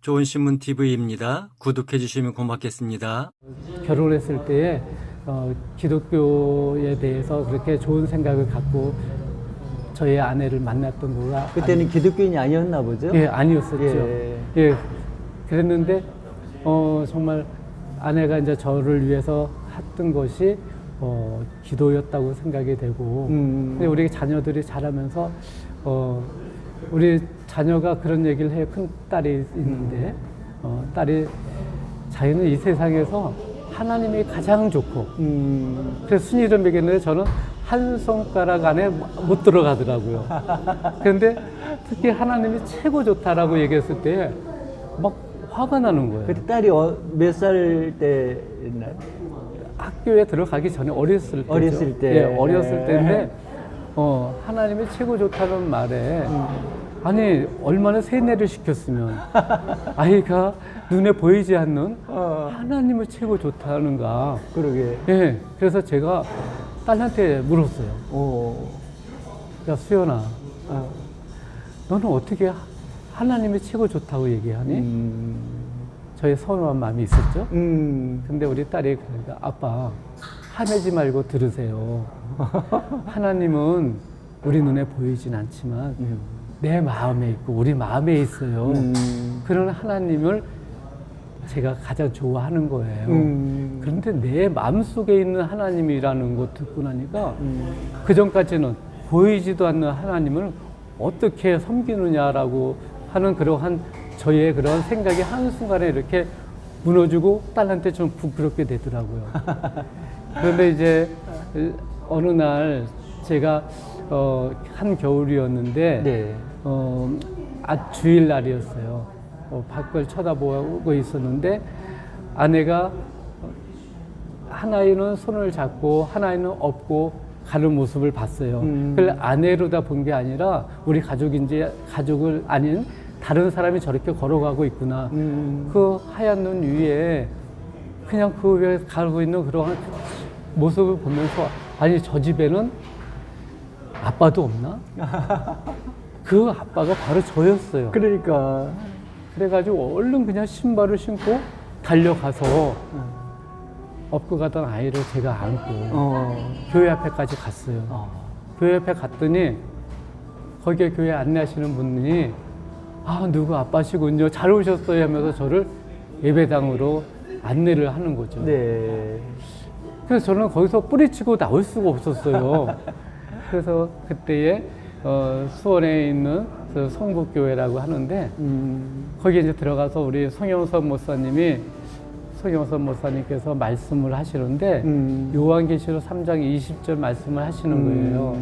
좋은 신문 TV입니다. 구독해 주시면 고맙겠습니다. 결혼했을 때에 기독교에 대해서 그렇게 좋은 생각을 갖고 저희 아내를 만났던 거가 그때는 기독교인이 아니었나 보죠? 예, 아니었었죠. 예. 예. 그랬는데 정말 아내가 이제 저를 위해서 했던 것이 기도였다고 생각이 되고 근데 우리 자녀들이 자라면서 우리 자녀가 그런 얘기를 해요. 큰 딸이 있는데 딸이 자기는 이 세상에서 하나님이 가장 좋고 그래서 순위를 매겼는데 저는 한 손가락 안에 못 들어가더라고요. 그런데 특히 하나님이 최고 좋다라고 얘기했을 때 막 화가 나는 거예요. 그때 딸이 몇 살 때 있나요? 학교에 들어가기 전에 어렸을 때죠. 어렸을 때. 예, 어렸을 예. 때인데 하나님이 최고 좋다는 말에 아니 얼마나 세뇌를 시켰으면 아이가 눈에 보이지 않는 하나님을 최고 좋다는가. 그러게. 예, 그래서 제가 딸한테 물었어요. 야 수연아, 너는 어떻게 하나님이 최고 좋다고 얘기하니? 저의 서운한 마음이 있었죠. 근데 우리 딸이 그러니까 아빠 화내지 말고 들으세요. 하나님은 우리 눈에 보이진 않지만 내 마음에 있고 우리 마음에 있어요. 그런 하나님을 제가 가장 좋아하는 거예요. 그런데 내 마음속에 있는 하나님이라는 거 듣고 나니까 그 전까지는 보이지도 않는 하나님을 어떻게 섬기느냐라고 하는 그러한 저의 그런 생각이 한순간에 이렇게 무너지고 딸한테 좀 부끄럽게 되더라고요. 그런데 이제 어느 날 제가 한겨울이었는데 네. 주일날이었어요. 밖을 쳐다보고 있었는데 아내가 한 아이는 손을 잡고 한 아이는 업고 가는 모습을 봤어요. 그걸 아내로다 본 게 아니라 우리 가족을 아닌 다른 사람이 저렇게 걸어가고 있구나. 그 하얀 눈 위에 그냥 그 위에 가고 있는 그런 모습을 보면서 아니 저 집에는 아빠도 없나? 그 아빠가 바로 저였어요. 그러니까. 그래가지고 얼른 그냥 신발을 신고 달려가서 업고 가던 아이를 제가 안고 교회 앞에까지 갔어요. 교회 앞에 갔더니 거기에 교회 안내하시는 분이 누구 아빠시군요. 잘 오셨어요 하면서 저를 예배당으로 안내를 하는 거죠. 네. 그래서 저는 거기서 뿌리치고 나올 수가 없었어요. 그래서 그때에 수원에 있는 그 성북교회라고 하는데 거기에 이제 들어가서 우리 송영선 목사님께서 말씀을 하시는데 요한계시록 3장 20절 말씀을 하시는 거예요.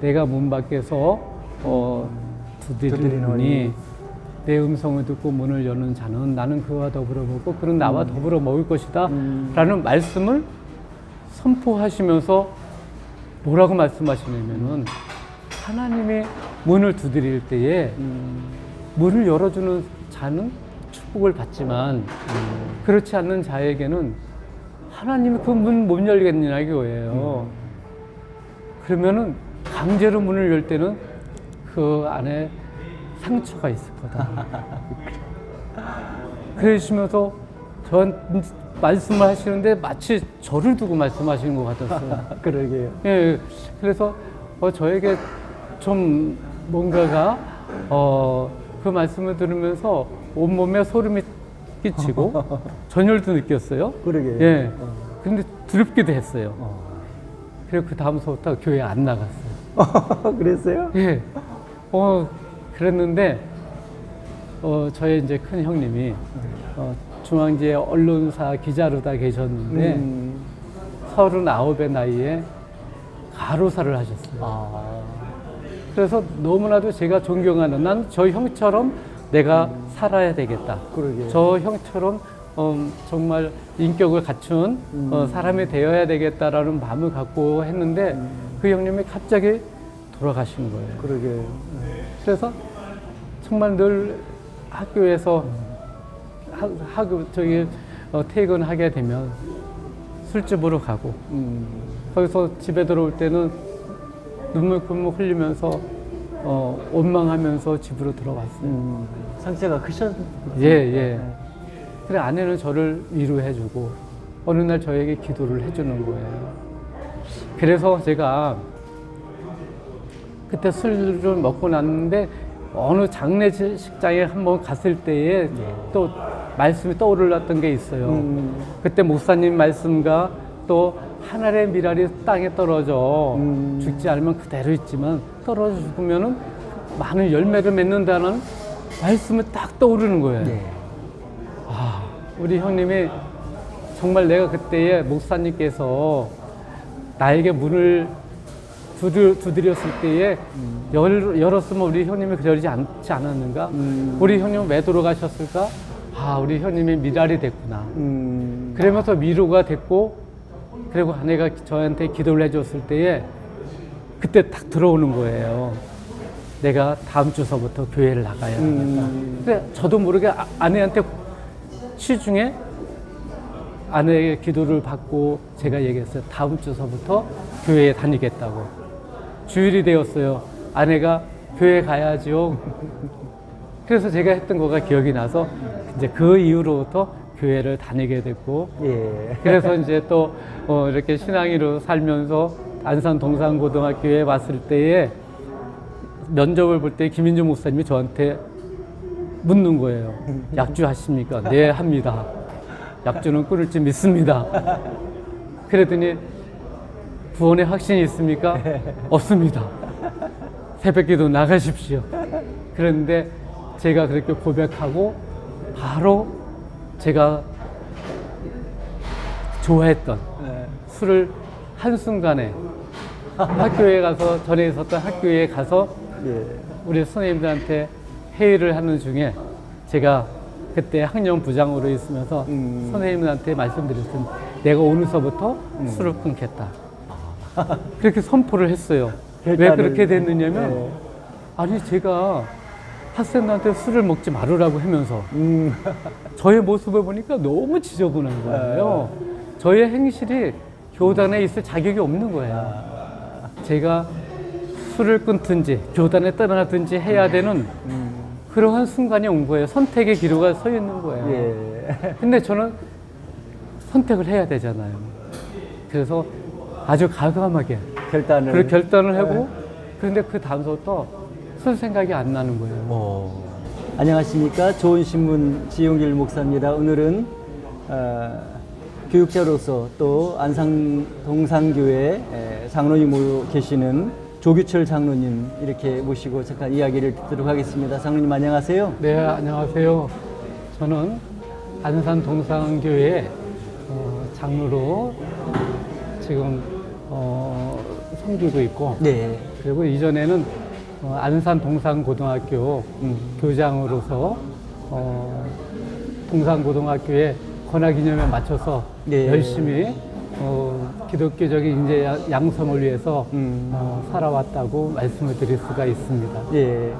내가 문 밖에서 두드리노니 내 음성을 듣고 문을 여는 자는 나는 그와 더불어 먹고 그는 나와 더불어 먹을 것이다 라는 말씀을 선포하시면서 뭐라고 말씀하시냐면은 하나님이 문을 두드릴 때에 문을 열어주는 자는 축복을 받지만 그렇지 않는 자에게는 하나님이 그 문 못 열겠느냐 이거예요. 그러면은 강제로 문을 열 때는 그 안에 상처가 있을 거다. 그러시면서 저한테 말씀을 하시는데 마치 저를 두고 말씀하시는 것 같았어요. 그러게요. 예, 그래서 저에게 좀 뭔가가 그 말씀을 들으면서 온몸에 소름이 끼치고 전율도 느꼈어요. 그러게요. 예. 근데 두렵기도 했어요. 그리고 그 다음서부터 교회 안 나갔어요. 그랬어요? 예. 그랬는데 저의 이제 큰 형님이 중앙지에 언론사 기자로 다 계셨는데 39의 나이에 가로사를 하셨어요. 그래서 너무나도 제가 존경하는 난 저 형처럼 내가 살아야 되겠다. 그러게요. 저 형처럼 정말 인격을 갖춘 사람이 되어야 되겠다라는 마음을 갖고 했는데 그 형님이 갑자기 돌아가신 거예요. 그러게요. 그래서 정말 늘 학교에서 퇴근하게 되면 술집으로 가고 거기서 집에 들어올 때는 눈물 꿀물 흘리면서 원망하면서 집으로 들어왔어요. 상처가 크셨. 예, 예. 그래 아내는 저를 위로해주고 어느 날 저에게 기도를 해주는 거예요. 그래서 제가 그때 술을 먹고 났는데 어느 장례식장에 한번 갔을 때에 또 말씀이 떠올랐던 게 있어요. 그때 목사님 말씀과 또 하늘의 미랄이 땅에 떨어져 죽지 않으면 그대로 있지만 떨어져 죽으면은 많은 열매를 맺는다는 말씀이 딱 떠오르는 거예요. 네. 아, 우리 형님이 정말 내가 그때에 목사님께서 나에게 문을 두드렸을 때에 열었으면 우리 형님이 그러지 않지 않았는가? 우리 형님은 왜 돌아가셨을까? 아, 우리 형님이 미랄이 됐구나. 그러면서 위로가 됐고, 그리고 아내가 저한테 기도를 해줬을 때에 그때 딱 들어오는 거예요. 내가 다음 주서부터 교회를 나가야 하겠다. 근데 저도 모르게 아내한테 시중에 아내의 기도를 받고 제가 얘기했어요. 다음 주서부터 교회에 다니겠다고. 주일이 되었어요. 아내가 교회 가야지요. 그래서 제가 했던 거가 기억이 나서 이제 그 이후로부터 교회를 다니게 됐고, 예. 그래서 이제 또 이렇게 신앙인으로 살면서 안산 동산고등학교에 왔을 때에 면접을 볼 때 김인주 목사님이 저한테 묻는 거예요. 약주 하십니까? 네, 합니다. 약주는 끊을 줄 믿습니다. 그랬더니 구원의 확신이 있습니까? 없습니다. 새벽기도 나가십시오. 그런데 제가 그렇게 고백하고 바로 제가 좋아했던 술을 한순간에 학교에 가서 전에 있었던 학교에 가서 예. 우리 선생님들한테 회의를 하는 중에 제가 그때 학년 부장으로 있으면서 선생님들한테 말씀드렸습니다. 내가 오늘서부터 술을 끊겠다. 그렇게 선포를 했어요. 왜 결단을- 그렇게 됐느냐면 네. 아니 제가 학생들한테 술을 먹지 말으라고 하면서 저의 모습을 보니까 너무 지저분한 거예요. 저의 행실이 교단에 있을 자격이 없는 거예요. 제가 술을 끊든지 교단에 떠나든지 해야 되는 그러한 순간이 온 거예요. 선택의 기로가 서 있는 거예요. 예. 근데 저는 선택을 해야 되잖아요. 그래서 아주 과감하게 결단을. 그 결단을 하고 그런데 그 다음부터 술 생각이 안 나는 거예요. 안녕하십니까. 좋은 신문 지용길 목사입니다. 오늘은 교육자로서 또 안산 동산교회 장로님으로 계시는 조규철 장로님 이렇게 모시고 잠깐 이야기를 듣도록 하겠습니다. 장로님 안녕하세요. 네, 안녕하세요. 저는 안산 동산교회 장로로 지금 섬기고 있고, 네. 그리고 이전에는 안산 동산고등학교 교장으로서 동산고등학교의 권화기념에 맞춰서 네. 열심히 기독교적인 인재 양성을 위해서 살아왔다고 말씀을 드릴 수가 있습니다. 예.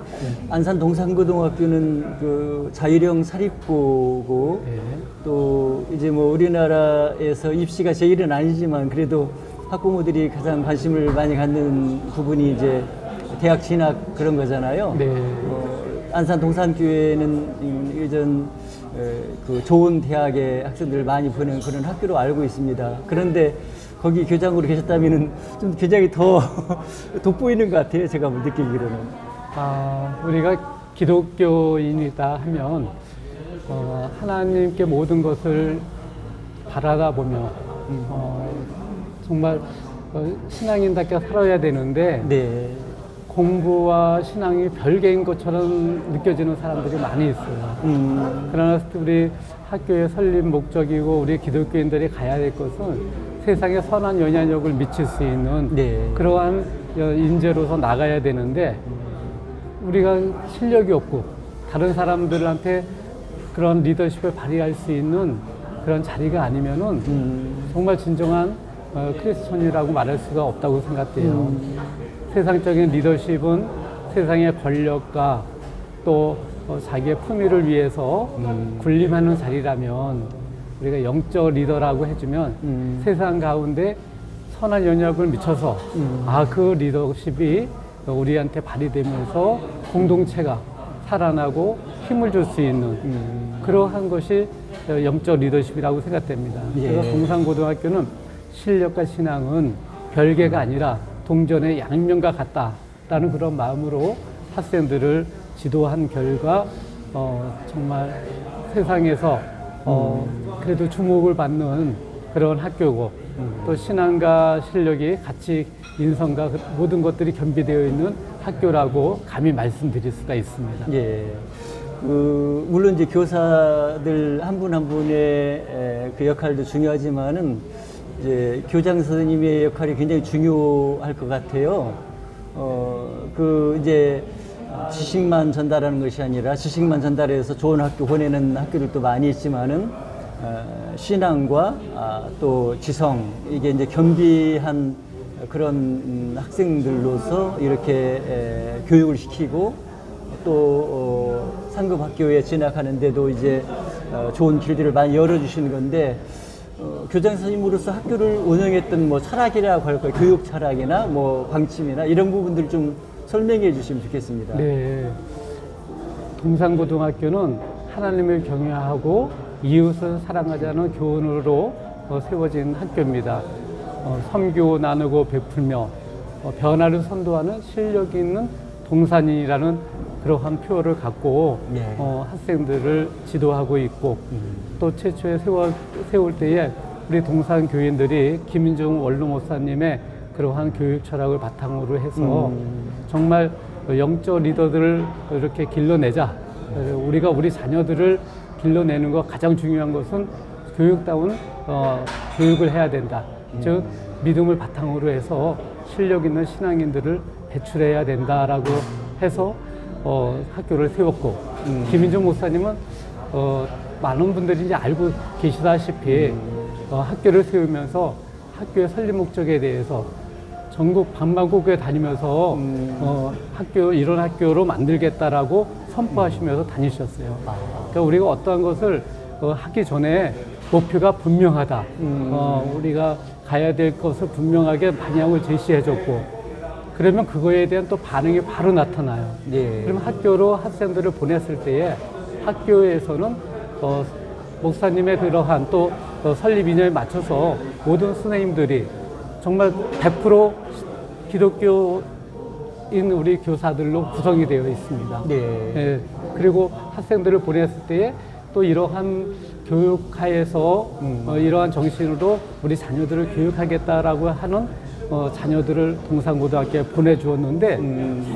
안산 동산고등학교는 그 자율형 사립고고 네. 또 이제 뭐 우리나라에서 입시가 제일은 아니지만 그래도 학부모들이 가장 관심을 많이 갖는 부분이 이제 대학 진학 그런 거잖아요. 네. 안산 동산교회는 예전 그 좋은 대학의 학생들을 많이 보는 그런 학교로 알고 있습니다. 그런데 거기 교장으로 계셨다면은 좀 굉장히 더 돋보이는 것 같아요. 제가 느끼기로는. 우리가 기독교인이다 하면 하나님께 모든 것을 바라다 보며 정말 신앙인답게 살아야 되는데 네. 공부와 신앙이 별개인 것처럼 느껴지는 사람들이 많이 있어요. 그러나 우리 학교의 설립 목적이고 우리 기독교인들이 가야 될 것은 세상에 선한 영향력을 미칠 수 있는 네. 그러한 인재로서 나가야 되는데 우리가 실력이 없고 다른 사람들한테 그런 리더십을 발휘할 수 있는 그런 자리가 아니면은 정말 진정한 크리스천이라고 말할 수가 없다고 생각돼요. 세상적인 리더십은 세상의 권력과 또 자기의 품위를 위해서 군림하는 자리라면 우리가 영적 리더라고 해주면 세상 가운데 선한 영향을 미쳐서 그 리더십이 우리한테 발휘되면서 공동체가 살아나고 힘을 줄 수 있는 그러한 것이 영적 리더십이라고 생각됩니다. 예. 그래서 동산고등학교는 실력과 신앙은 별개가 아니라 동전의 양면과 같다라는 그런 마음으로 학생들을 지도한 결과 정말 세상에서 그래도 주목을 받는 그런 학교고 또 신앙과 실력이 같이 인성과 모든 것들이 겸비되어 있는 학교라고 감히 말씀드릴 수가 있습니다. 예. 물론 이제 교사들 한 분 한 분의 그 역할도 중요하지만은 이제 교장 선생님의 역할이 굉장히 중요할 것 같아요. 이제 지식만 전달하는 것이 아니라 지식만 전달해서 좋은 학교 보내는 학교들도 많이 있지만은 신앙과 또 지성 이게 이제 겸비한 그런 학생들로서 이렇게 교육을 시키고 또 상급 학교에 진학하는데도 이제 좋은 길들을 많이 열어주시는 건데 교장 선생님으로서 학교를 운영했던 뭐 철학이라고 할까요? 교육 철학이나 뭐 방침이나 이런 부분들 좀 설명해 주시면 좋겠습니다. 네. 동산고등학교는 하나님을 경외하고 이웃을 사랑하자는 교훈으로 세워진 학교입니다. 섬기고 나누고 베풀며 변화를 선도하는 실력 있는 동산인이라는 그러한 표어를 갖고 예. 학생들을 지도하고 있고 또 최초에 세울 때에 우리 동산 교인들이 김인중 원로 목사님의 그러한 교육 철학을 바탕으로 해서 정말 영적 리더들을 이렇게 길러내자. 우리가 우리 자녀들을 길러내는 것 가장 중요한 것은 교육다운 교육을 해야 된다. 즉 믿음을 바탕으로 해서 실력 있는 신앙인들을 배출해야 된다라고 해서 학교를 세웠고 김인중 목사님은 많은 분들이 이제 알고 계시다시피 학교를 세우면서 학교의 설립 목적에 대해서 전국 방방곡곡에 다니면서 이런 학교로 만들겠다라고 선포하시면서 다니셨어요. 그러니까 우리가 어떠한 것을 하기 전에 목표가 분명하다. 우리가 가야 될 것을 분명하게 방향을 제시해줬고 그러면 그거에 대한 또 반응이 바로 나타나요. 예. 그러면 학교로 학생들을 보냈을 때에 학교에서는 목사님의 그러한 또 설립 이념에 맞춰서 모든 선생님들이 정말 100% 기독교인 우리 교사들로 구성이 되어 있습니다. 네. 예, 그리고 학생들을 보냈을 때에 또 이러한 교육하에서 이러한 정신으로 우리 자녀들을 교육하겠다라고 하는 자녀들을 동산고등학교에 보내주었는데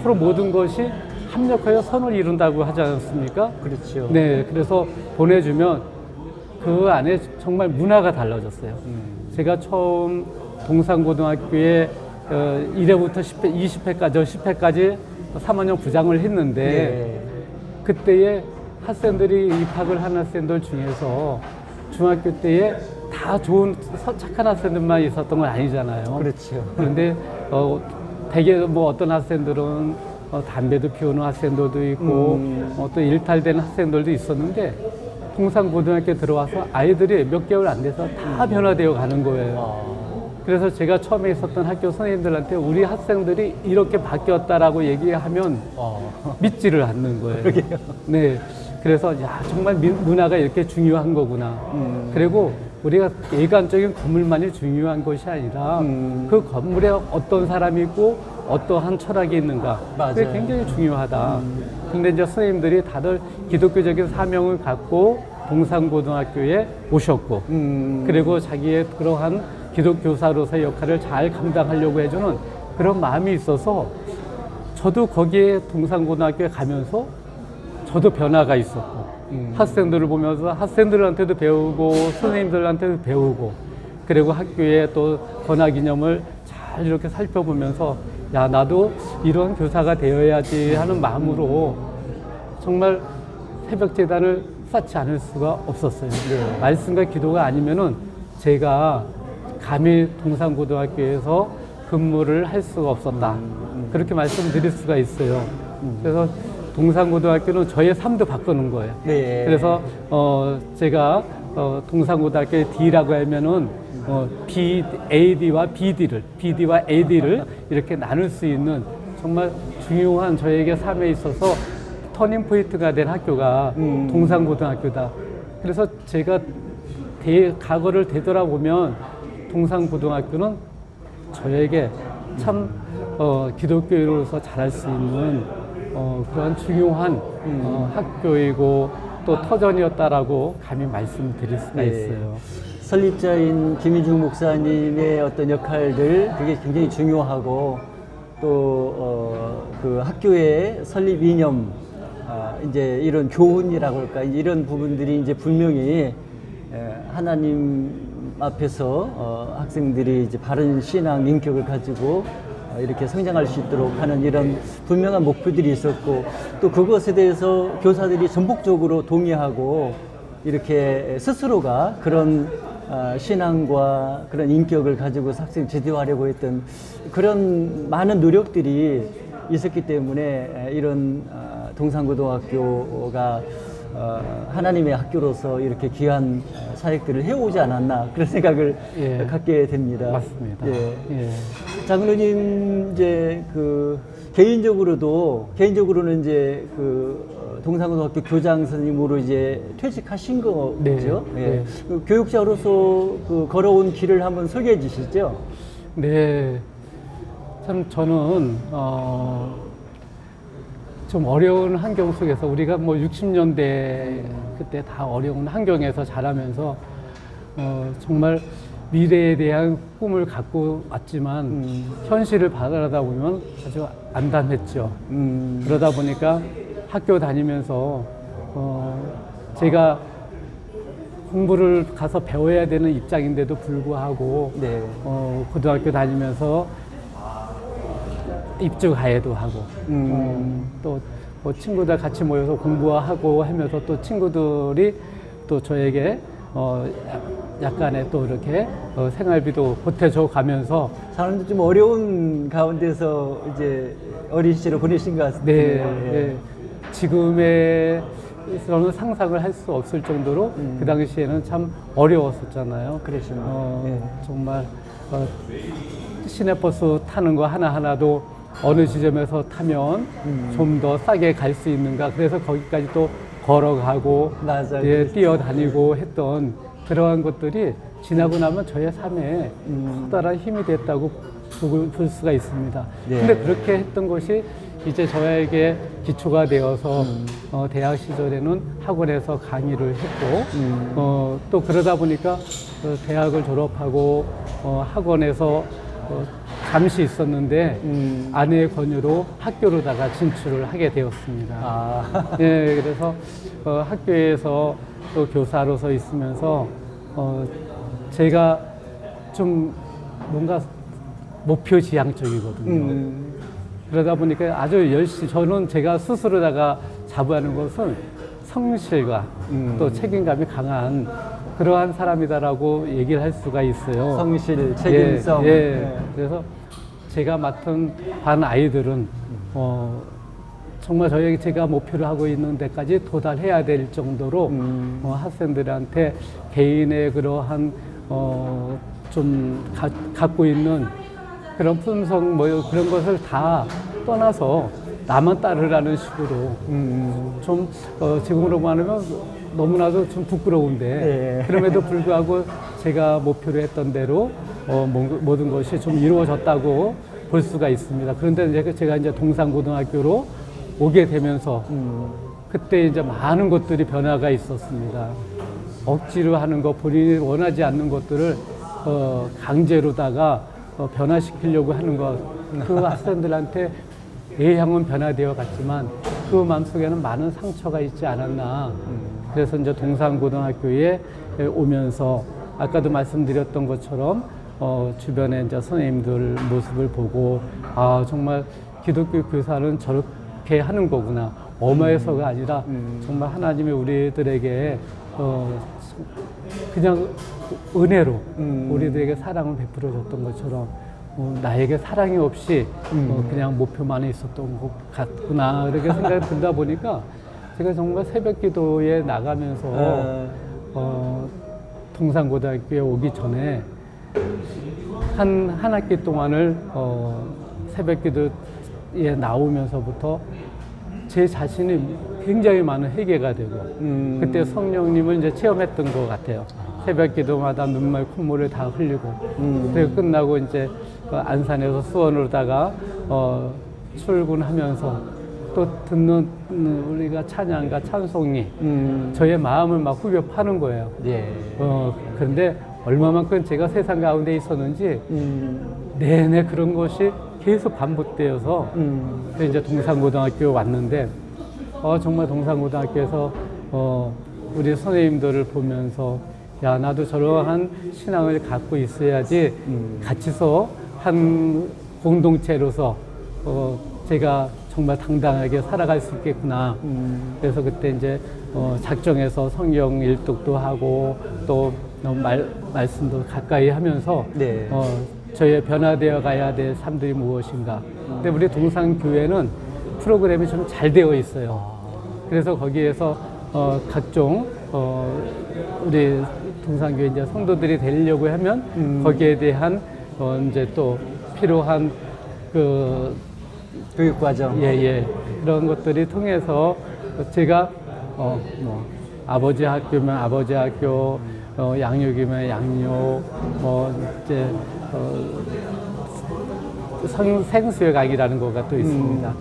서로 모든 것이 합력하여 선을 이룬다고 하지 않습니까? 그렇죠. 네, 그래서 보내주면 그 안에 정말 문화가 달라졌어요. 제가 처음 동산고등학교에 1회부터 20회까지 3학년 부장을 했는데 네. 그때에 학생들이 입학을 한 학생들 중에서 중학교 때에 다 좋은 착한 학생들만 있었던 건 아니잖아요. 그렇죠. 그런데 대개 뭐 어떤 학생들은 담배도 피우는 학생들도 있고 또 일탈되는 학생들도 있었는데 동산고등학교에 들어와서 아이들이 몇 개월 안 돼서 다 변화되어 가는 거예요. 그래서 제가 처음에 있었던 학교 선생님들한테 우리 학생들이 이렇게 바뀌었다라고 얘기하면 믿지를 않는 거예요. 그러게요. 네. 그래서 야 정말 문화가 이렇게 중요한 거구나. 그리고 우리가 예관적인 건물만이 중요한 것이 아니라 그 건물에 어떤 사람이 있고 어떠한 철학이 있는가. 그게 맞아요. 굉장히 중요하다. 근데 이제 선생님들이 다들 기독교적인 사명을 갖고 동산고등학교에 오셨고 그리고 자기의 그러한 기독교사로서의 역할을 잘 감당하려고 해주는 그런 마음이 있어서 저도 거기에 동산고등학교에 가면서 저도 변화가 있었고 학생들을 보면서 학생들한테도 배우고 선생님들한테도 배우고 그리고 학교에 또 권하기념을 잘 이렇게 살펴보면서 야 나도 이런 교사가 되어야지 하는 마음으로 정말 새벽재단을 쌓지 않을 수가 없었어요. 네. 말씀과 기도가 아니면은 제가 감히 동산고등학교에서 근무를 할 수가 없었다. 그렇게 말씀드릴 수가 있어요. 그래서 동산고등학교는 저의 삶도 바꾸는 거예요. 네. 그래서 제가 동산고등학교의 D라고 하면은 BAD와 BD와 AD를 이렇게 나눌 수 있는 정말 중요한 저에게 삶에 있어서 터닝 포인트가 된 학교가 동산고등학교다. 그래서 제가 과거를 되돌아보면 동산고등학교는 저에게 참 기독교인으로서 잘할 수 있는 그런 중요한 학교이고 또 터전이었다라고 감히 말씀드릴 수가 있어요. 설립자인 김인중 목사님의 어떤 역할들 그게 굉장히 중요하고 또 그 학교의 설립 이념 이제 이런 교훈이라고 할까 이런 부분들이 이제 분명히 하나님 앞에서 학생들이 이제 바른 신앙 인격을 가지고 이렇게 성장할 수 있도록 하는 이런 분명한 목표들이 있었고 또 그것에 대해서 교사들이 전폭적으로 동의하고 이렇게 스스로가 그런 신앙과 그런 인격을 가지고 학생 제대화하려고 했던 그런 많은 노력들이 있었기 때문에 이런 동산고등학교가 하나님의 학교로서 이렇게 귀한 사역들을 해오지 않았나 그런 생각을 갖게 됩니다. 맞습니다. 장로님 이제 그 개인적으로는 이제 그 동산고등학교 교장 선생님으로 이제 퇴직하신 거죠. 그 교육자로서 그 걸어온 길을 한번 소개해 주시죠. 네, 참 저는 좀 어려운 환경 속에서 우리가 뭐 60년대 그때 다 어려운 환경에서 자라면서 정말 미래에 대한 꿈을 갖고 왔지만 현실을 바라다 보면 아주 암담했죠. 그러다 보니까 학교 다니면서 제가 공부를 가서 배워야 되는 입장인데도 불구하고 고등학교 다니면서 입주가해도 하고 또 뭐 친구들 같이 모여서 공부하고 하면서 또 친구들이 또 저에게 약간의 또 이렇게 생활비도 보태줘 가면서 사람들 좀 어려운 가운데서 이제 어린 시절을 보내신 것 같습니다. 지금의 저는 상상을 할 수 없을 정도로 그 당시에는 참 어려웠었잖아요. 정말 시내버스 타는 거 하나하나도 어느 지점에서 타면 좀 더 싸게 갈 수 있는가. 그래서 거기까지 또 걸어가고 뛰어다니고 했던 그러한 것들이 지나고 나면 저의 삶에 커다란 힘이 됐다고 볼 수가 있습니다. 근데 그렇게 했던 것이 이제 저에게 기초가 되어서 대학 시절에는 학원에서 강의를 했고 또 그러다 보니까 대학을 졸업하고 학원에서 잠시 있었는데 아내의 권유로 학교로다가 진출을 하게 되었습니다. 그래서 학교에서 또 교사로서 있으면서 제가 좀 뭔가 목표지향적이거든요. 그러다 보니까 아주 열심히 저는 제가 스스로다가 자부하는 것은 성실과 또 책임감이 강한 그러한 사람이다라고 얘기를 할 수가 있어요. 성실, 책임성. 그래서 제가 맡은 반 아이들은 정말 제가 목표를 하고 있는 데까지 도달해야 될 정도로 학생들한테 개인의 그러한 좀 갖고 있는 그런 품성 그런 것을 다 떠나서 나만 따르라는 식으로 좀 지금으로 말하면 너무나도 좀 부끄러운데 그럼에도 불구하고 제가 목표로 했던 대로 모든 것이 좀 이루어졌다고 볼 수가 있습니다. 그런데 제가 이제 동산고등학교로 오게 되면서 그때 이제 많은 것들이 변화가 있었습니다. 억지로 하는 것, 본인이 원하지 않는 것들을 강제로다가 변화시키려고 하는 것, 그 학생들한테 외향은 변화되어 갔지만 그 마음속에는 많은 상처가 있지 않았나. 그래서 이제 동산고등학교에 오면서 아까도 말씀드렸던 것처럼 주변에 이제 선생님들 모습을 보고 아 정말 기독교 교사는 저렇게 하는 거구나. 엄하여서가 아니라 정말 하나님이 우리들에게 그냥 은혜로 우리들에게 사랑을 베풀어 줬던 것처럼 나에게 사랑이 없이 그냥 목표만 있었던 것 같구나 이렇게 생각이 들다 보니까 제가 정말 새벽 기도에 나가면서 동산고등학교에 오기 전에 한 학기 동안을 새벽 기도 교회에 나오면서부터 제 자신이 굉장히 많은 회개가 되고 그때 성령님을 이제 체험했던 것 같아요. 새벽 기도마다 눈물, 콧물을 다 흘리고 그리고 끝나고 이제 그 안산에서 수원으로다가 출근하면서 또 듣는 우리가 찬양과 찬송이 저의 마음을 막 후벼 파는 거예요. 예. 그런데 얼마만큼 제가 세상 가운데 있었는지 내내 그런 것이 계속 반복되어서 이제 동산고등학교 왔는데 정말 동산고등학교에서 우리 선생님들을 보면서 야 나도 저러한 신앙을 갖고 있어야지 같이서 한 공동체로서 제가 정말 당당하게 살아갈 수 있겠구나. 그래서 그때 이제 작정해서 성경 일독도 하고 또 말씀도 가까이 하면서 네. 저의 변화되어 가야 될 삶들이 무엇인가. 근데 우리 동산교회는 프로그램이 좀 잘 되어 있어요. 그래서 거기에서 각종 우리 동산교회 이제 성도들이 되려고 하면 거기에 대한 이제 또 필요한 그 교육 과정. 예. 그런 것들이 통해서 제가 뭐 아버지 학교면 아버지 학교, 양육이면 양육, 이제 생수여강이라는 거가 또 있습니다.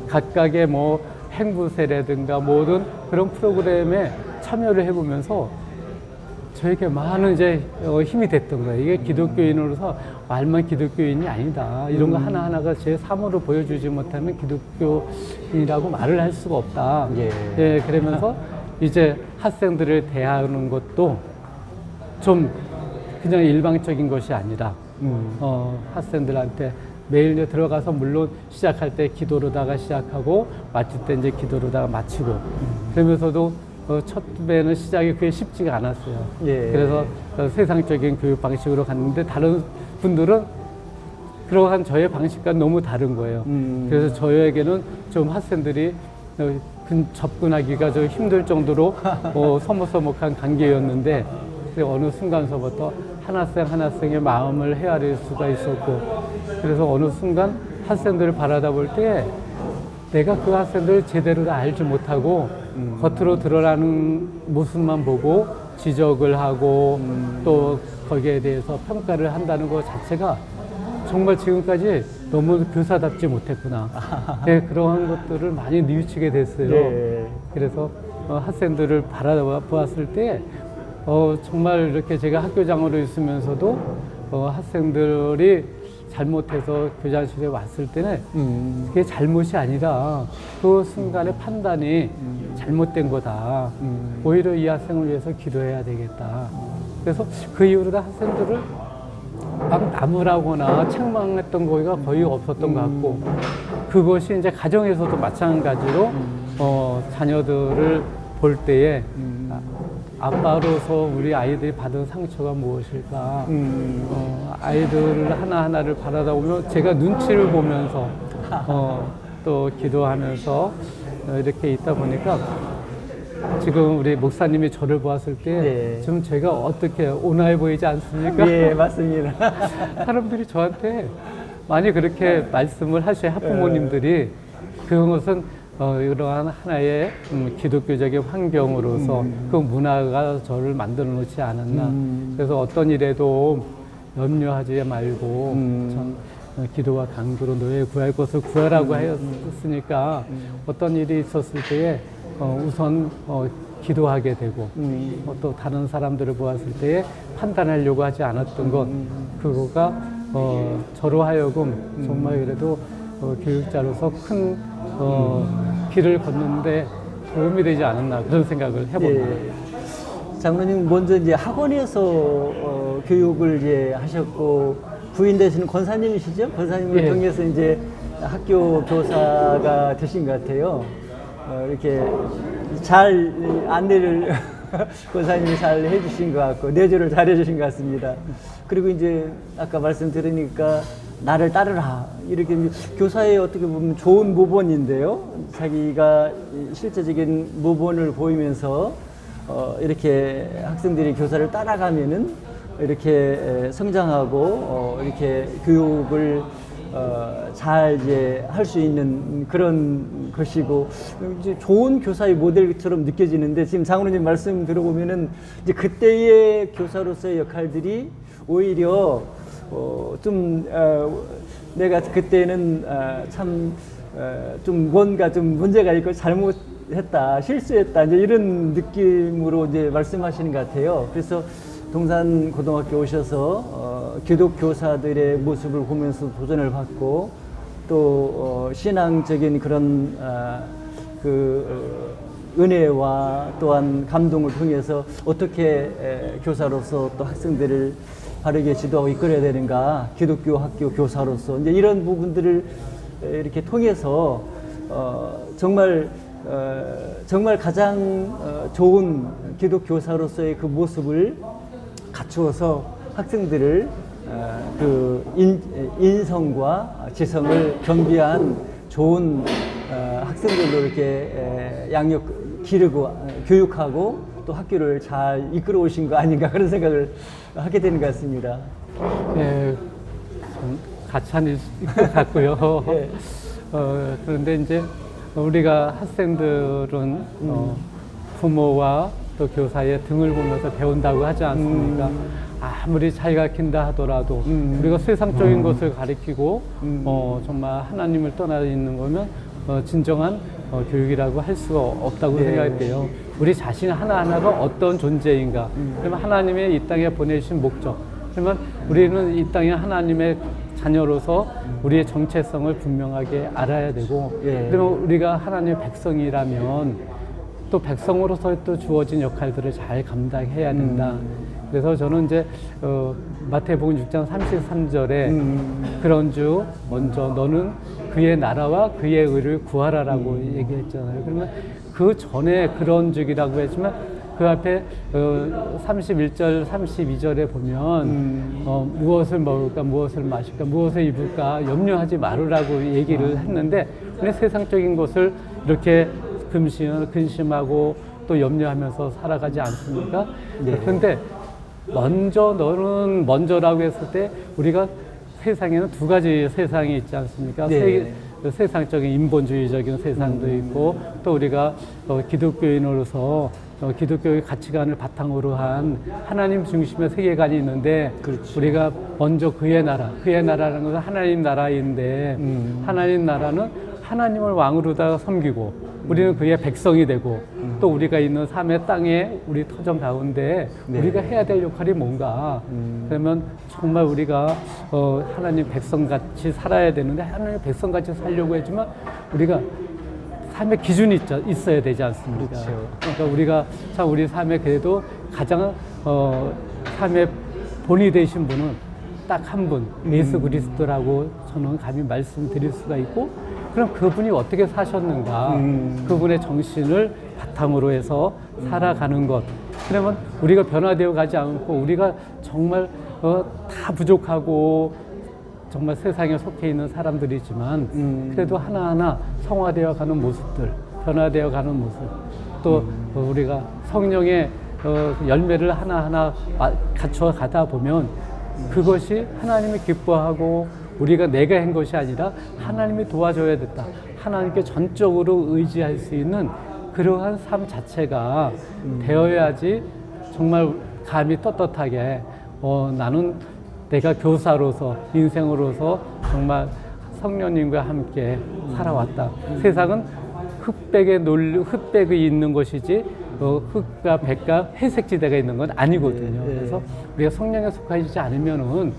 각각의 뭐 행부세라든가 모든 그런 프로그램에 참여를 해보면서 저에게 많은 이제 힘이 됐던 거예요. 이게 기독교인으로서 말만 기독교인이 아니다. 이런 거 하나하나가 제 삶으로 보여주지 못하면 기독교인이라고 말을 할 수가 없다. 예, 그러면서 이제 학생들을 대하는 것도 좀 그냥 일방적인 것이 아니라 학생들한테 매일 이제 들어가서 물론 시작할 때 기도로다가 시작하고 마칠 때 이제 기도로다가 마치고 그러면서도 첫 배는 시작이 그게 쉽지가 않았어요. 예. 그래서 세상적인 교육 방식으로 갔는데 다른 분들은 그러한 저의 방식과 너무 다른 거예요. 그래서 저에게는 좀 학생들이 접근하기가 좀 힘들 정도로 서먹서먹한 관계였는데 어느 순간서부터 한 학생 한 학생의 마음을 헤아릴 수가 있었고 그래서 어느 순간 학생들을 바라다 볼 때 내가 그 학생들을 제대로 다 알지 못하고 겉으로 드러나는 모습만 보고 지적을 하고 또 거기에 대해서 평가를 한다는 것 자체가 정말 지금까지 너무 교사답지 못했구나. 네, 그러한 것들을 많이 뉘우치게 됐어요. 네. 그래서 학생들을 바라보았을 때 정말 이렇게 제가 학교장으로 있으면서도 학생들이 잘못해서 교장실에 왔을 때는 그게 잘못이 아니라 그 순간의 판단이 잘못된 거다. 오히려 이 학생을 위해서 기도해야 되겠다. 그래서 그 이후로 학생들을 막 나무라거나 책망했던 거가 거의 없었던 것 같고 그것이 이제 가정에서도 마찬가지로 자녀들을 볼 때에 아빠로서 우리 아이들이 받은 상처가 무엇일까? 아이들 하나하나를 바라다 보면 제가 눈치를 보면서 또 기도하면서 이렇게 있다 보니까 지금 우리 목사님이 저를 보았을 때 좀 제가 어떻게 온화해 보이지 않습니까? 예, 맞습니다. 사람들이 저한테 많이 그렇게 말씀을 하셔요. 학부모님들이 그것은 이러한 하나의 기독교적인 환경으로서 그 문화가 저를 만들어 놓지 않았나. 그래서 어떤 일에도 염려하지 말고 전 기도와 간구로 너의 구할 것을 구하라고 하였으니까 어떤 일이 있었을 때에 우선 기도하게 되고 또 다른 사람들을 보았을 때에 판단하려고 하지 않았던 것 그거가 저로 하여금 정말 그래도 교육자로서 큰 길을 걷는데 도움이 되지 않았나 그런 생각을 해봅니다. 예. 장로님 먼저 이제 학원에서 교육을 이제 하셨고 부인 되시는 권사님이시죠? 권사님을 예. 통해서 이제 학교 교사가 되신 것 같아요. 이렇게 잘 안내를 권사님이 잘 해주신 것 같고 내조를 잘 해주신 것 같습니다. 그리고 이제 아까 말씀 들으니까 나를 따르라 이렇게 교사의 어떻게 보면 좋은 모본인데요. 자기가 실제적인 모본을 보이면서 이렇게 학생들이 교사를 따라가면은 이렇게 성장하고 이렇게 교육을 잘 이제 할 수 있는 그런 것이고 이제 좋은 교사의 모델처럼 느껴지는데 지금 장로님 말씀 들어보면은 이제 그때의 교사로서의 역할들이 오히려 내가 그때는 참 좀 뭔가 좀 문제가 있고 잘못했다, 실수했다 이제 이런 느낌으로 이제 말씀하시는 것 같아요. 그래서 동산 고등학교 오셔서 기독 교사들의 모습을 보면서 도전을 받고 또 신앙적인 그런 은혜와 또한 감동을 통해서 어떻게 교사로서 또 학생들을 바르게 지도하고 이끌어야 되는가, 기독교 학교 교사로서 이제 이런 부분들을 이렇게 통해서 정말 가장 좋은 기독 교사로서의 그 모습을 갖추어서 학생들을 인성과 지성을 겸비한 좋은 학생들로 이렇게 기르고 교육하고 또 학교를 잘 이끌어 오신 거 아닌가 그런 생각을 하게 되는 것 같습니다. 예, 좀 가찬일 것 같고요. 예. 그런데 이제 우리가 학생들은 부모와 또 교사의 등을 보면서 배운다고 하지 않습니까? 아무리 잘 가르친다 하더라도 우리가 세상적인 것을 가르치고 정말 하나님을 떠나 있는 거면 진정한 교육이라고 할 수가 없다고 네. 생각해요. 우리 자신 하나하나가 어떤 존재인가, 그러면 하나님의 이 땅에 보내주신 목적, 그러면 우리는 이 땅에 하나님의 자녀로서 우리의 정체성을 분명하게 알아야 되고, 예. 그러면 우리가 하나님의 백성이라면 또 백성으로서 또 주어진 역할들을 잘 감당해야 된다. 그래서 저는 이제 마태복음 6장 33절에 그런즉 먼저 너는 그의 나라와 그의 의를 구하라라고 얘기했잖아요. 그러면 그 전에 그런즉이라고 했지만 그 앞에 31절, 32절에 보면 무엇을 먹을까, 무엇을 마실까, 무엇을 입을까 염려하지 말으라고 얘기를 했는데, 근데 세상적인 것을 이렇게 근심하고 또 염려하면서 살아가지 않습니까? 네. 그런데 너는 먼저라고 했을 때 우리가 세상에는 두 가지 세상이 있지 않습니까? 네. 세상적인 인본주의적인 세상도 있고 또 우리가 기독교인으로서 기독교의 가치관을 바탕으로 한 하나님 중심의 세계관이 있는데, 그렇죠. 우리가 먼저 그의 나라라는 것은 하나님 나라인데 하나님 나라는 하나님을 왕으로다가 섬기고 우리는 그의 백성이 되고 또 우리가 있는 삶의 땅에 우리 터전 가운데 네. 우리가 해야 될 역할이 뭔가, 그러면 정말 우리가 하나님 백성같이 살아야 되는데, 하나님 백성같이 살려고 했지만 우리가 삶의 기준이 있어야 되지 않습니까? 그렇죠. 그러니까 우리가 참 우리 삶에 그래도 가장 삶의 본이 되신 분은 딱 한 분, 예수 그리스도라고 저는 감히 말씀드릴 수가 있고, 그럼 그분이 어떻게 사셨는가, 그분의 정신을 바탕으로 해서 살아가는 것. 그러면 우리가 변화되어 가지 않고 우리가 정말 다 부족하고 정말 세상에 속해 있는 사람들이지만 그래도 하나하나 성화되어 가는 모습들, 변화되어 가는 모습, 또 우리가 성령의 열매를 하나하나 갖춰 가다 보면 그것이 하나님이 기뻐하고 우리가 내가 한 것이 아니라 하나님이 도와줘야 됐다, 하나님께 전적으로 의지할 수 있는 그러한 삶 자체가 되어야지 정말 감히 떳떳하게 나는 내가 교사로서 인생으로서 정말 성령님과 함께 살아왔다. 세상은 흑백이 있는 것이지 흑과 백과 회색지대가 있는 건 아니거든요. 그래서 우리가 성령에 속하지 않으면은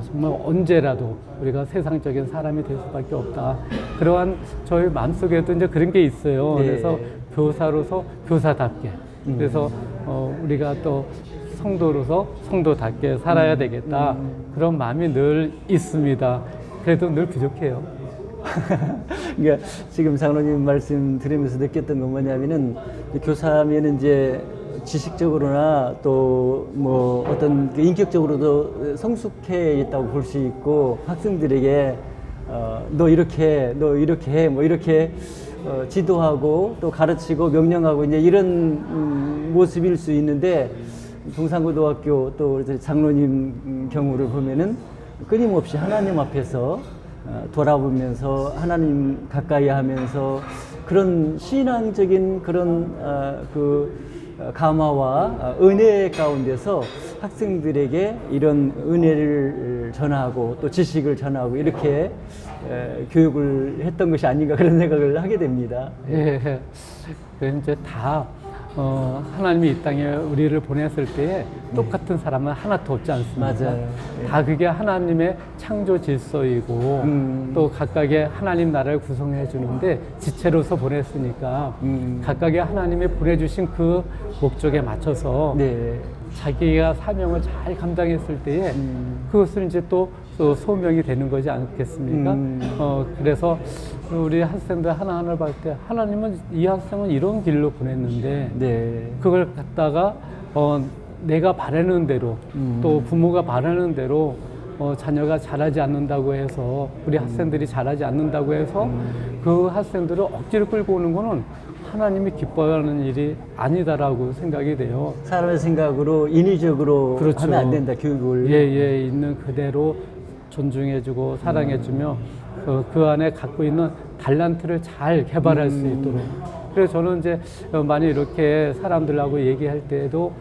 정말 언제라도 우리가 세상적인 사람이 될 수밖에 없다. 그러한 저희 마음속에도 이제 그런 게 있어요. 네. 그래서 교사로서 교사답게, 그래서 우리가 또 성도로서 성도답게 살아야 되겠다. 그런 마음이 늘 있습니다. 그래도 늘 부족해요. 그러니까 지금 장로님 말씀 들으면서 느꼈던 건 뭐냐면은 교사면은 이제 지식적으로나 또 뭐 어떤 그 인격적으로도 성숙해 있다고 볼 수 있고, 학생들에게 너 이렇게 해 뭐 이렇게 지도하고 또 가르치고 명령하고 이제 이런 모습일 수 있는데, 동산고등학교 또 장로님 경우를 보면은 끊임없이 하나님 앞에서 돌아보면서 하나님 가까이 하면서 그런 신앙적인 그런 감화와 은혜 가운데서 학생들에게 이런 은혜를 전하고 또 지식을 전하고 이렇게 교육을 했던 것이 아닌가 그런 생각을 하게 됩니다. 예, 그 이제 다 하나님이 이 땅에 우리를 보냈을 때에 똑같은 사람은 하나도 없지 않습니까? 맞아요. 다 그게 하나님의 창조 질서이고 또 각각의 하나님 나라를 구성해 주는데 지체로서 보냈으니까 각각의 하나님이 보내주신 그 목적에 맞춰서 네. 자기가 사명을 잘 감당했을 때에 그것은 이제 또 소명이 되는 거지 않겠습니까? 그래서 우리 학생들 하나하나를 봤을 때 하나님은 이 학생은 이런 길로 보냈는데 네. 그걸 갖다가 내가 바라는 대로 또 부모가 바라는 대로 자녀가 잘하지 않는다고 해서 우리 학생들이 잘하지 않는다고 해서 그 학생들을 억지로 끌고 오는 거는 하나님이 기뻐하는 일이 아니다라고 생각이 돼요. 사람의 생각으로 인위적으로 그렇죠. 하면 안 된다, 교육을. 예, 있는 그대로 존중해주고 사랑해주며 그 안에 갖고 있는 달란트를 잘 개발할 수 있도록. 그래서 저는 이제 많이 이렇게 사람들하고 얘기할 때도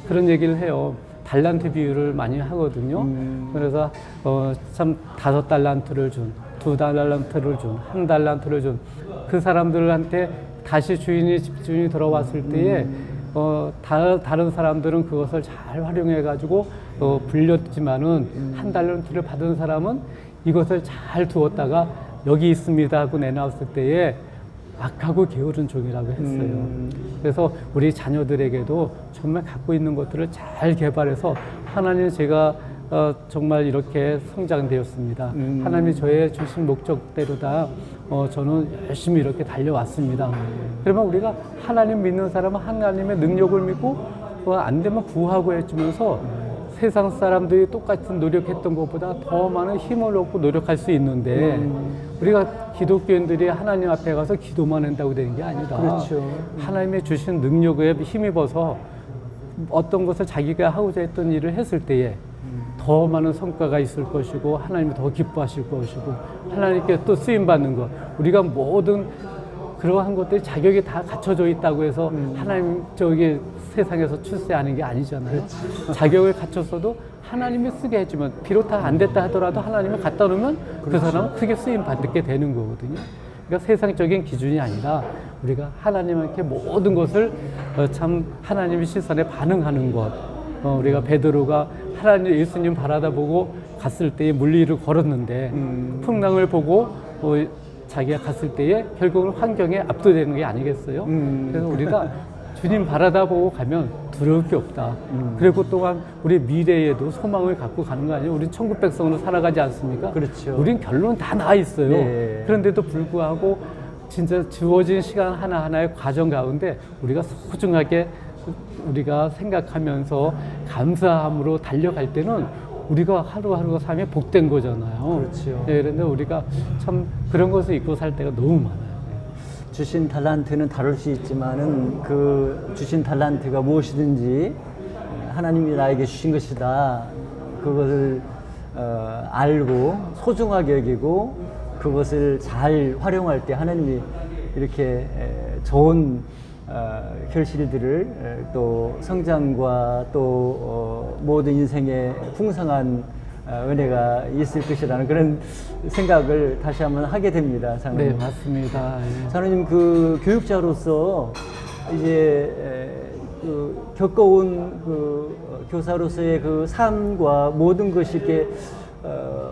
그런 얘기를 해요. 달란트 비유를 많이 하거든요. 그래서 참 5달란트를 준, 2달란트를 준, 1달란트를 준 그 사람들한테 다시 주인이 들어왔을 때에 다른 사람들은 그것을 잘 활용해 가지고 불렸지만은 1달란트를 받은 사람은 이것을 잘 두었다가 여기 있습니다 하고 내놨을 때에 악하고 게으른 종이라고 했어요. 그래서 우리 자녀들에게도 정말 갖고 있는 것들을 잘 개발해서 하나님 제가 정말 이렇게 성장되었습니다. 하나님이 저의 주신 목적대로다 저는 열심히 이렇게 달려왔습니다. 그러면 우리가 하나님 믿는 사람은 하나님의 능력을 믿고 안 되면 구하고 해주면서 세상 사람들이 똑같은 노력했던 것보다 더 많은 힘을 얻고 노력할 수 있는데 우리가 기독교인들이 하나님 앞에 가서 기도만 한다고 되는 게 아니다. 그렇죠. 하나님의 주신 능력에 힘입어서 어떤 것을 자기가 하고자 했던 일을 했을 때에 더 많은 성과가 있을 것이고 하나님이 더 기뻐하실 것이고 하나님께 또 쓰임받는 것 우리가 모든 그러한 것들이 자격이 다 갖춰져 있다고 해서 하나님 저기 세상에서 출세하는 게 아니잖아요. 자격을 갖췄어도 하나님이 쓰게 해주면 비록 다 안 됐다 하더라도 하나님이 갖다 놓으면 그 사람은 크게 쓰임 받게 되는 거거든요. 그러니까 세상적인 기준이 아니라 우리가 하나님께 모든 것을 참 하나님의 시선에 반응하는 것. 우리가 베드로가 하나님 예수님 바라다 보고 갔을 때에 물리를 걸었는데 풍랑을 보고 자기가 갔을 때에 결국은 환경에 압도되는 게 아니겠어요? 그래서 우리가 주님 바라다 보고 가면 두려울 게 없다. 그리고 또한 우리 미래에도 소망을 갖고 가는 거 아니에요? 우린 천국 백성으로 살아가지 않습니까? 그렇죠. 우린 결론은 다 나와 있어요. 네. 그런데도 불구하고 진짜 주어진 시간 하나하나의 과정 가운데 우리가 소중하게 우리가 생각하면서 감사함으로 달려갈 때는 우리가 하루하루가 삶이 복된 거잖아요. 그렇죠. 네, 그런데 우리가 참 그런 것을 잊고 살 때가 너무 많아요. 주신 달란트는 다룰 수 있지만은 그 주신 달란트가 무엇이든지 하나님이 나에게 주신 것이다. 그것을 알고 소중하게 여기고 그것을 잘 활용할 때 하나님이 이렇게 좋은 결실들을 또 성장과 또 모든 인생에 풍성한 은혜가 있을 것이라는 그런 생각을 다시 한번 하게 됩니다. 장로님. 네, 맞습니다. 예. 장로님 그 교육자로서 이제 그 겪어온 그 교사로서의 그 삶과 모든 것이 이렇게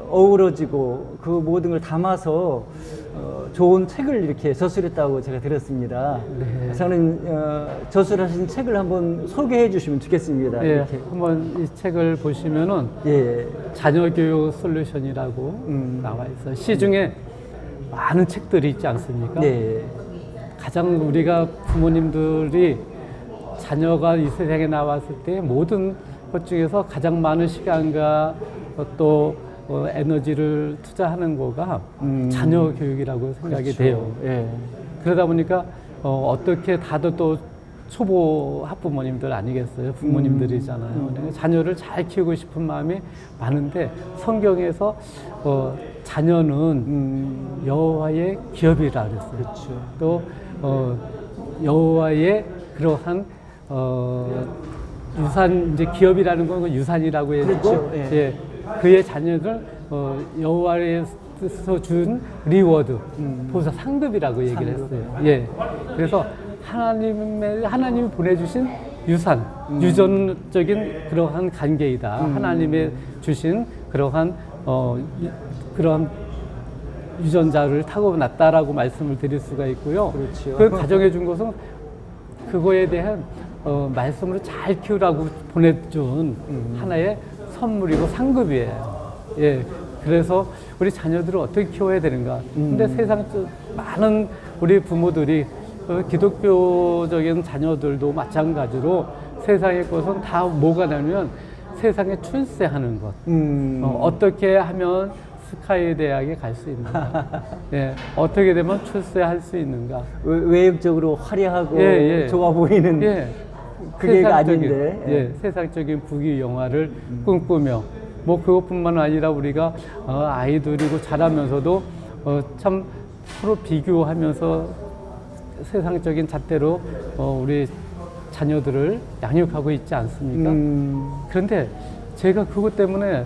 어우러지고 그 모든 걸 담아서 좋은 책을 이렇게 저술했다고 제가 들었습니다. 네. 장로님 저술하신 책을 한번 소개해 주시면 좋겠습니다. 예, 이렇게. 한번 이 책을 보시면은 예. 자녀교육 솔루션이라고 나와 있어요. 시중에 많은 책들이 있지 않습니까? 네. 가장 우리가 부모님들이 자녀가 이 세상에 나왔을 때 모든 것 중에서 가장 많은 시간과 또 에너지를 투자하는 거가 자녀 교육이라고 생각이 그렇죠. 돼요. 예. 그러다 보니까 어떻게 다들 또 초보 학부모님들 아니겠어요? 부모님들이잖아요. 그러니까 자녀를 잘 키우고 싶은 마음이 많은데 성경에서 자녀는 여호와의 기업이라 그랬어요. 그렇죠. 또 여호와의 그러한 유산, 이제 기업이라는 건 유산이라고 해주고, 그렇죠. 예. 예, 그의 자녀들 여호와에서 준 리워드, 보사 상급이라고 얘기를 했어요. 예, 그래서 하나님이 보내주신 유산, 유전적인 그러한 관계이다. 하나님의 주신 그러한 그러한 유전자를 타고났다라고 말씀을 드릴 수가 있고요. 그렇죠. 그 가정해 준 것은 그거에 대한 말씀으로 잘 키우라고 보내준 하나의 선물이고 상급이에요. 예. 그래서 우리 자녀들을 어떻게 키워야 되는가. 근데 세상 많은 우리 부모들이 기독교적인 자녀들도 마찬가지로 세상의 것은 다 뭐가 나면 세상에 출세하는 것. 어떻게 하면 스카이 대학에 갈 수 있는가? 예, 어떻게 되면 출세할 수 있는가? 외형적으로 화려하고 예, 예. 좋아 보이는 예, 그게 세상적인, 아닌데. 예, 세상적인 부귀 영화를 꿈꾸며 뭐 그것뿐만 아니라 우리가 아이들이고 자라면서도 참 서로 비교하면서 세상적인 잣대로 우리 자녀들을 양육하고 있지 않습니까? 그런데 제가 그것 때문에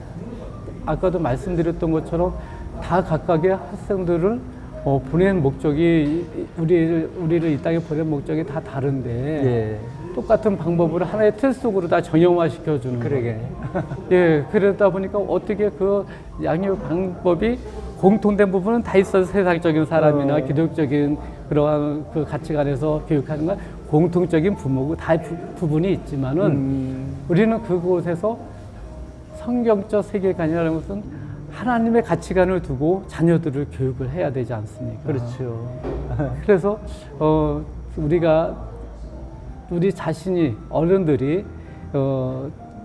아까도 말씀드렸던 것처럼 다 각각의 학생들을 보낸 목적이 우리를 이 땅에 보낸 목적이 다 다른데 예. 똑같은 방법으로 하나의 틀 속으로 다 정형화시켜 주는 그러게. 예, 그러다 보니까 어떻게 그 양육 방법이 공통된 부분은 다 있어서 세상적인 사람이나 기독적인 그러한 그 가치관에서 교육하는 건 공통적인 부모고 다 부분이 있지만은 우리는 그곳에서 성경적 세계관이라는 것은 하나님의 가치관을 두고 자녀들을 교육을 해야 되지 않습니까? 그렇죠. 그래서 우리 자신이 어른들이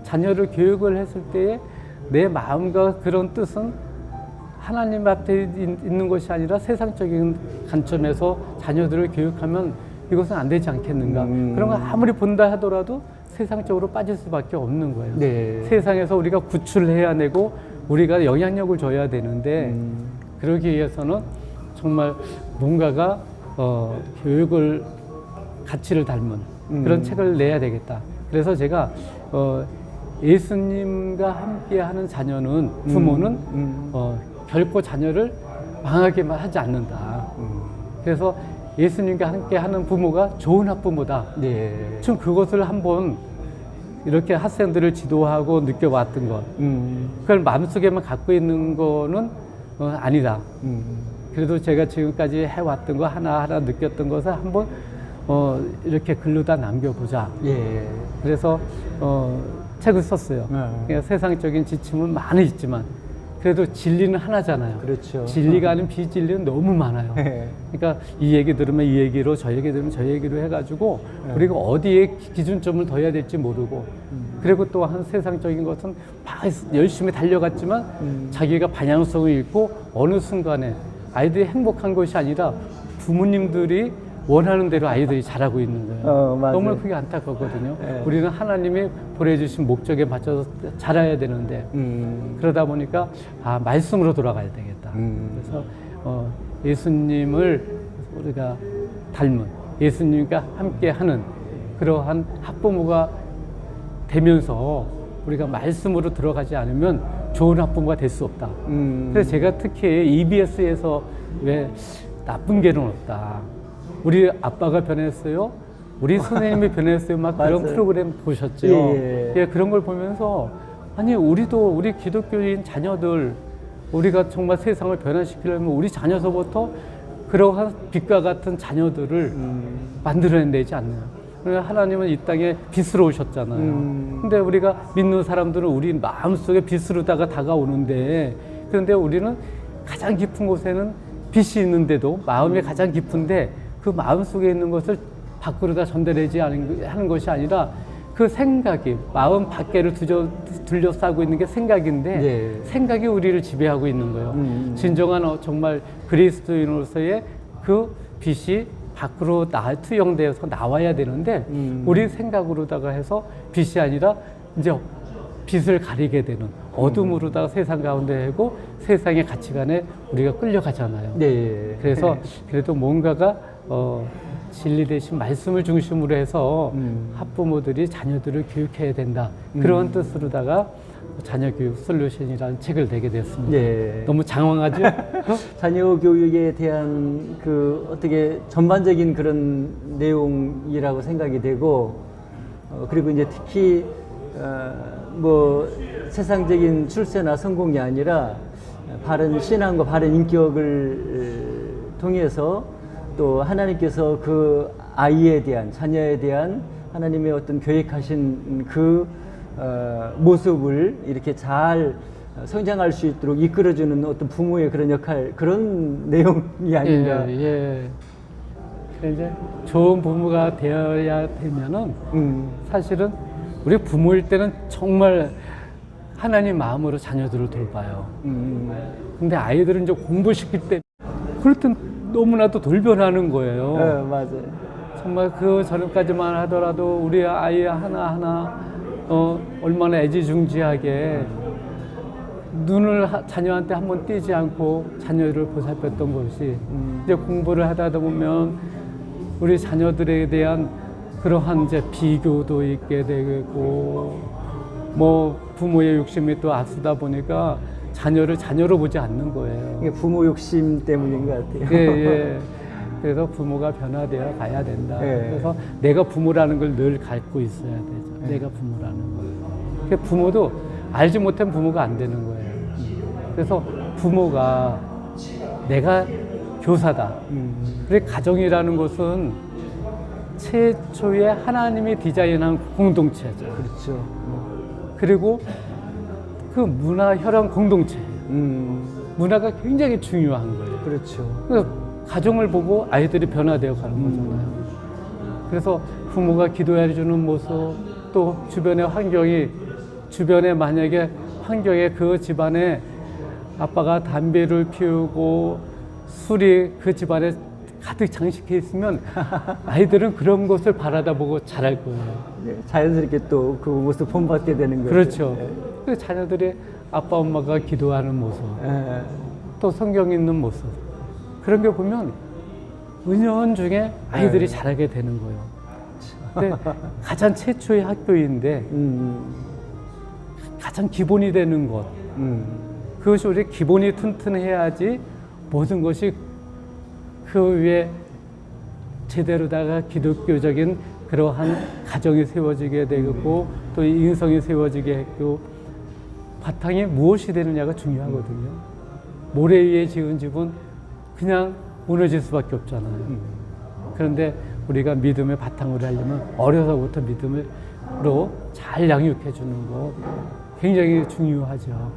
자녀를 교육을 했을 때에 내 마음과 그런 뜻은 하나님 앞에 있는 것이 아니라 세상적인 관점에서 자녀들을 교육하면 이것은 안 되지 않겠는가? 그런 거 아무리 본다 하더라도 세상적으로 빠질 수밖에 없는 거예요. 네. 세상에서 우리가 구출해야내고 우리가 영향력을 줘야 되는데 그러기 위해서는 정말 뭔가가 교육을 가치를 닮은 그런 책을 내야 되겠다. 그래서 제가 예수님과 함께하는 자녀는 부모는 결코 자녀를 망하게만 하지 않는다. 그래서 예수님과 함께하는 부모가 좋은 학부모다. 네. 좀 그것을 한번 이렇게 학생들을 지도하고 느껴봤던 것. 그걸 마음속에만 갖고 있는 거는 아니다. 그래도 제가 지금까지 해왔던 거 하나하나 느꼈던 것을 한번 이렇게 글로다 남겨보자. 예. 그래서 책을 썼어요. 그러니까 세상적인 지침은 많이 있지만 그래도 진리는 하나잖아요. 그렇죠. 진리가 아닌 비진리는 너무 많아요. 네. 그러니까 이 얘기 들으면 이 얘기로, 저 얘기 들으면 저 얘기로 해가지고 우리가 어디에 기준점을 둬야 될지 모르고 그리고 또한 세상적인 것은 막 열심히 달려갔지만 자기가 방향성을 잃고 어느 순간에 아이들이 행복한 것이 아니라 부모님들이 원하는 대로 아이들이 자라고 있는 거예요. 맞아요. 너무 그게 안타깝거든요. 네. 우리는 하나님이 보내주신 목적에 맞춰서 자라야 되는데 그러다 보니까 말씀으로 돌아가야 되겠다. 그래서 예수님을 우리가 닮은 예수님과 함께하는 그러한 학부모가 되면서 우리가 말씀으로 들어가지 않으면 좋은 학부모가 될 수 없다. 그래서 제가 특히 EBS에서 왜 나쁜 개는 없다. 우리 아빠가 변했어요. 우리 선생님이 변했어요. 막 그런 맞아요. 프로그램 보셨죠? 예. 그런 걸 보면서 아니 우리도 우리 기독교인 자녀들 우리가 정말 세상을 변화시키려면 우리 자녀서부터 그러한 빛과 같은 자녀들을 만들어내지 않나요? 그러니까 하나님은 이 땅에 빛으로 오셨잖아요. 근데 우리가 믿는 사람들은 우리 마음속에 빛으로다가 다가오는데 그런데 우리는 가장 깊은 곳에는 빛이 있는데도 마음이 가장 깊은데 그 마음 속에 있는 것을 밖으로 다 전달하지 하는 것이 아니라 그 생각이 마음 밖에를 둘러싸고 있는 게 생각인데 네. 생각이 우리를 지배하고 있는 거예요. 진정한 정말 그리스도인으로서의 그 빛이 밖으로 투영되어서 나와야 되는데 우리 생각으로다가 해서 빛이 아니라 이제 빛을 가리게 되는 어둠으로다가 세상 가운데 하고 세상의 가치관에 우리가 끌려가잖아요. 네. 그래서 그래도 뭔가가 진리 대신 말씀을 중심으로 해서 학부모들이 자녀들을 교육해야 된다. 그런 뜻으로다가 자녀 교육 솔루션이라는 책을 내게 됐습니다. 네. 너무 장황하죠? 자녀 교육에 대한 그 어떻게 전반적인 그런 내용이라고 생각이 되고 그리고 이제 특히 뭐 세상적인 출세나 성공이 아니라 바른 신앙과 바른 인격을 통해서 또 하나님께서 그 아이에 대한 자녀에 대한 하나님의 어떤 계획하신 그 모습을 이렇게 잘 성장할 수 있도록 이끌어주는 어떤 부모의 그런 역할 그런 내용이 아닌가. 예. 이제 좋은 부모가 되어야 되면은 사실은 우리 부모일 때는 정말 하나님 마음으로 자녀들을 돌봐요. 근데 아이들은 이제 공부시킬 때 그럴 땐 너무나도 돌변하는 거예요. 맞아요. 정말 그 전까지만 하더라도 우리 아이 하나하나 얼마나 애지중지하게 눈을 자녀한테 한번 띄지 않고 자녀를 보살폈던 것이 이제 공부를 하다 보면 우리 자녀들에 대한 그러한 이제 비교도 있게 되고 뭐 부모의 욕심이 또 앞서다 보니까 자녀를 자녀로 보지 않는 거예요. 이게 부모 욕심 때문인 것 같아요. 예. 그래서 부모가 변화되어 가야 된다. 예. 그래서 내가 부모라는 걸 늘 갖고 있어야 되죠. 내가 부모라는 걸. 그 부모도 알지 못한 부모가 안 되는 거예요. 그래서 부모가 내가 교사다. 그래 가정이라는 것은 최초의 하나님이 디자인한 공동체죠. 그렇죠. 그리고 그 문화 혈연 공동체. 문화가 굉장히 중요한 거예요. 그렇죠. 그래서 가정을 보고 아이들이 변화되어 가는 거잖아요. 그래서 부모가 기도해 주는 모습, 또 주변의 환경이, 주변에 만약에 환경에 그 집안에 아빠가 담배를 피우고 술이 그 집안에 가득 장식해 있으면 아이들은 그런 것을 바라다 보고 자랄 거예요. 네, 자연스럽게 또 그 모습 본받게 되는 거죠. 그렇죠. 네. 그 자녀들이 아빠 엄마가 기도하는 모습, 네. 또 성경 읽는 모습, 그런 게 보면 은연중에 아이들이 자라게 되는 거예요. 근데 가장 최초의 학교인데 가장 기본이 되는 것, 그것이 우리 기본이 튼튼해야지 모든 것이 그 위에 제대로다가 기독교적인 그러한 가정이 세워지게 되고 또 인성이 세워지게 했고 바탕이 무엇이 되느냐가 중요하거든요. 모래 위에 지은 집은 그냥 무너질 수밖에 없잖아요. 그런데 우리가 믿음의 바탕으로 하려면 어려서부터 믿음으로 잘 양육해 주는 거 굉장히 중요하죠.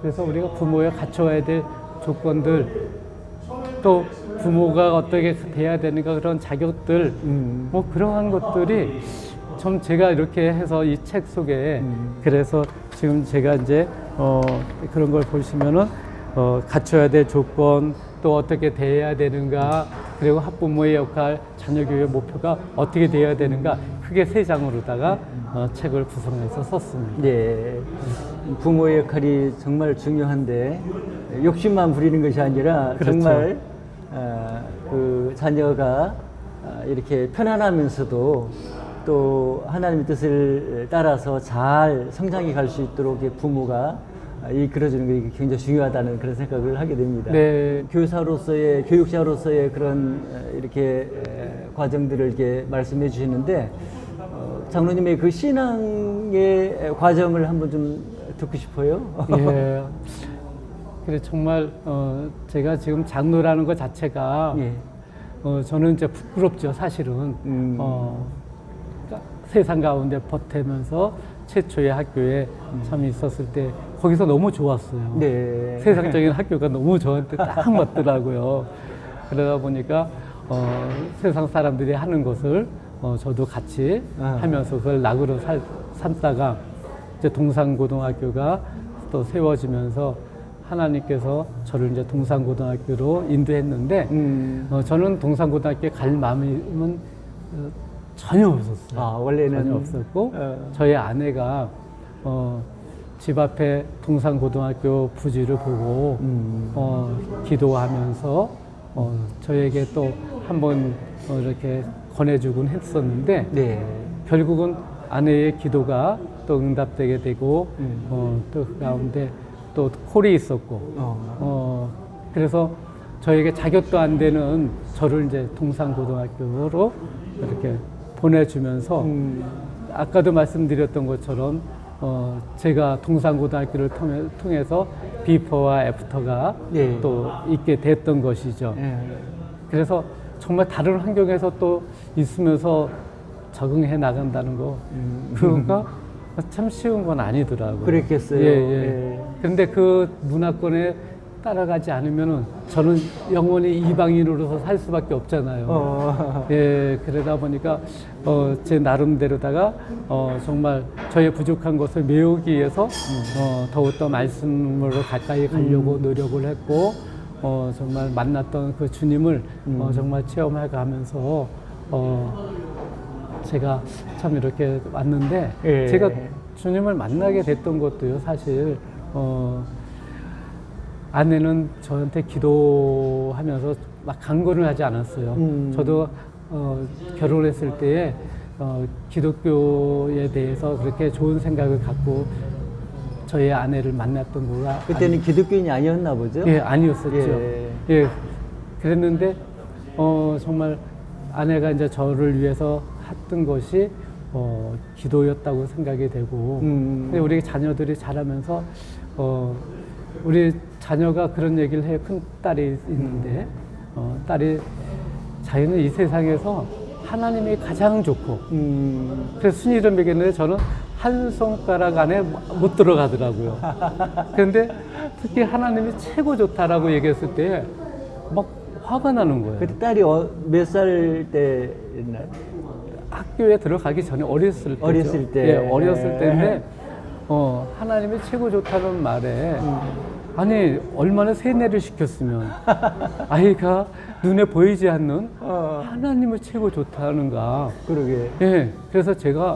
그래서 우리가 부모에 갖춰야 될 조건들, 또 부모가 어떻게 돼야 되는가 그런 자격들, 뭐 그러한 것들이 좀 제가 이렇게 해서 이 책 속에 그래서 지금 제가 이제 그런 걸 보시면은 갖춰야 될 조건, 또 어떻게 돼야 되는가, 그리고 학부모의 역할, 자녀 교육의 목표가 어떻게 돼야 되는가, 크게 3장으로다가 책을 구성해서 썼습니다. 네. 부모의 역할이 정말 중요한데 욕심만 부리는 것이 아니라 그렇죠. 정말 그 자녀가 이렇게 편안하면서도 또 하나님의 뜻을 따라서 잘 성장해 갈 수 있도록 부모가 이끌어주는 게 굉장히 중요하다는 그런 생각을 하게 됩니다. 네. 교사로서의, 교육자로서의 그런 이렇게 과정들을 이렇게 말씀해 주시는데 장로님의 그 신앙의 과정을 한번 좀 듣고 싶어요. 예. 그래 정말 제가 지금 장로라는 것 자체가 예. 저는 이제 부끄럽죠, 사실은. 그러니까 세상 가운데 버티면서 최초의 학교에 참 있었을 때 거기서 너무 좋았어요. 네. 세상적인 학교가 너무 저한테 딱 맞더라고요. 그러다 보니까 세상 사람들이 하는 것을 저도 같이 하면서 그걸 낙으로 삼다가 이제 동산고등학교가 또 세워지면서 하나님께서 저를 이제 동산고등학교로 인도했는데 저는 동산고등학교에 갈 마음은 전혀 없었어요. 아, 원래는 전혀 없었고 저희 아내가 집 앞에 동산고등학교 부지를 보고 기도하면서 저에게 또 한번 이렇게 권해주곤 했었는데 네. 결국은 아내의 기도가 또 응답되게 되고 또 그 가운데 또 콜이 있었고 그래서 저에게 자격도 안 되는 저를 이제 동산고등학교로 이렇게 보내주면서 아까도 말씀드렸던 것처럼 제가 동산고등학교를 통해서 비포와 애프터가 네. 또 있게 됐던 것이죠. 네. 그래서 정말 다른 환경에서 또 있으면서 적응해 나간다는 거 그거가 참 쉬운 건 아니더라고요. 그랬겠어요. 예, 예. 예. 그런데 그 문화권에 따라가지 않으면은 저는 영원히 이방인으로서 살 수밖에 없잖아요. 예, 그러다 보니까 제 나름대로다가 정말 저의 부족한 것을 메우기 위해서 더욱더 말씀으로 가까이 가려고 노력을 했고 정말 만났던 그 주님을 정말 체험해 가면서 제가 참 이렇게 왔는데 예. 제가 주님을 만나게 됐던 것도요 사실 아내는 저한테 기도하면서 막 강권을 하지 않았어요. 저도 결혼했을 때에 기독교에 대해서 그렇게 좋은 생각을 갖고 저희 아내를 만났던 거가 그때는 기독교인이 아니었나 보죠? 예, 아니었었죠. 예. 예. 그랬는데 정말 아내가 이제 저를 위해서 했던 것이 기도였다고 생각이 되고 근데 우리 자녀들이 자라면서 우리 자녀가 그런 얘기를 해요. 큰 딸이 있는데 딸이 자기는 이 세상에서 하나님이 가장 좋고 그래서 순위를 매겼는데 저는 한 손가락 안에 못 들어가더라고요. 그런데 특히 하나님이 최고 좋다라고 얘기했을 때 막 화가 나는 거예요. 그때 딸이 몇 살 때 옛날? 학교에 들어가기 전에 어렸을 때죠. 어렸을 때. 예, 어렸을 때인데 하나님이 최고 좋다는 말에 아니 얼마나 세뇌를 시켰으면 아이가 눈에 보이지 않는 하나님을 최고 좋다는가. 그러게. 예, 그래서 제가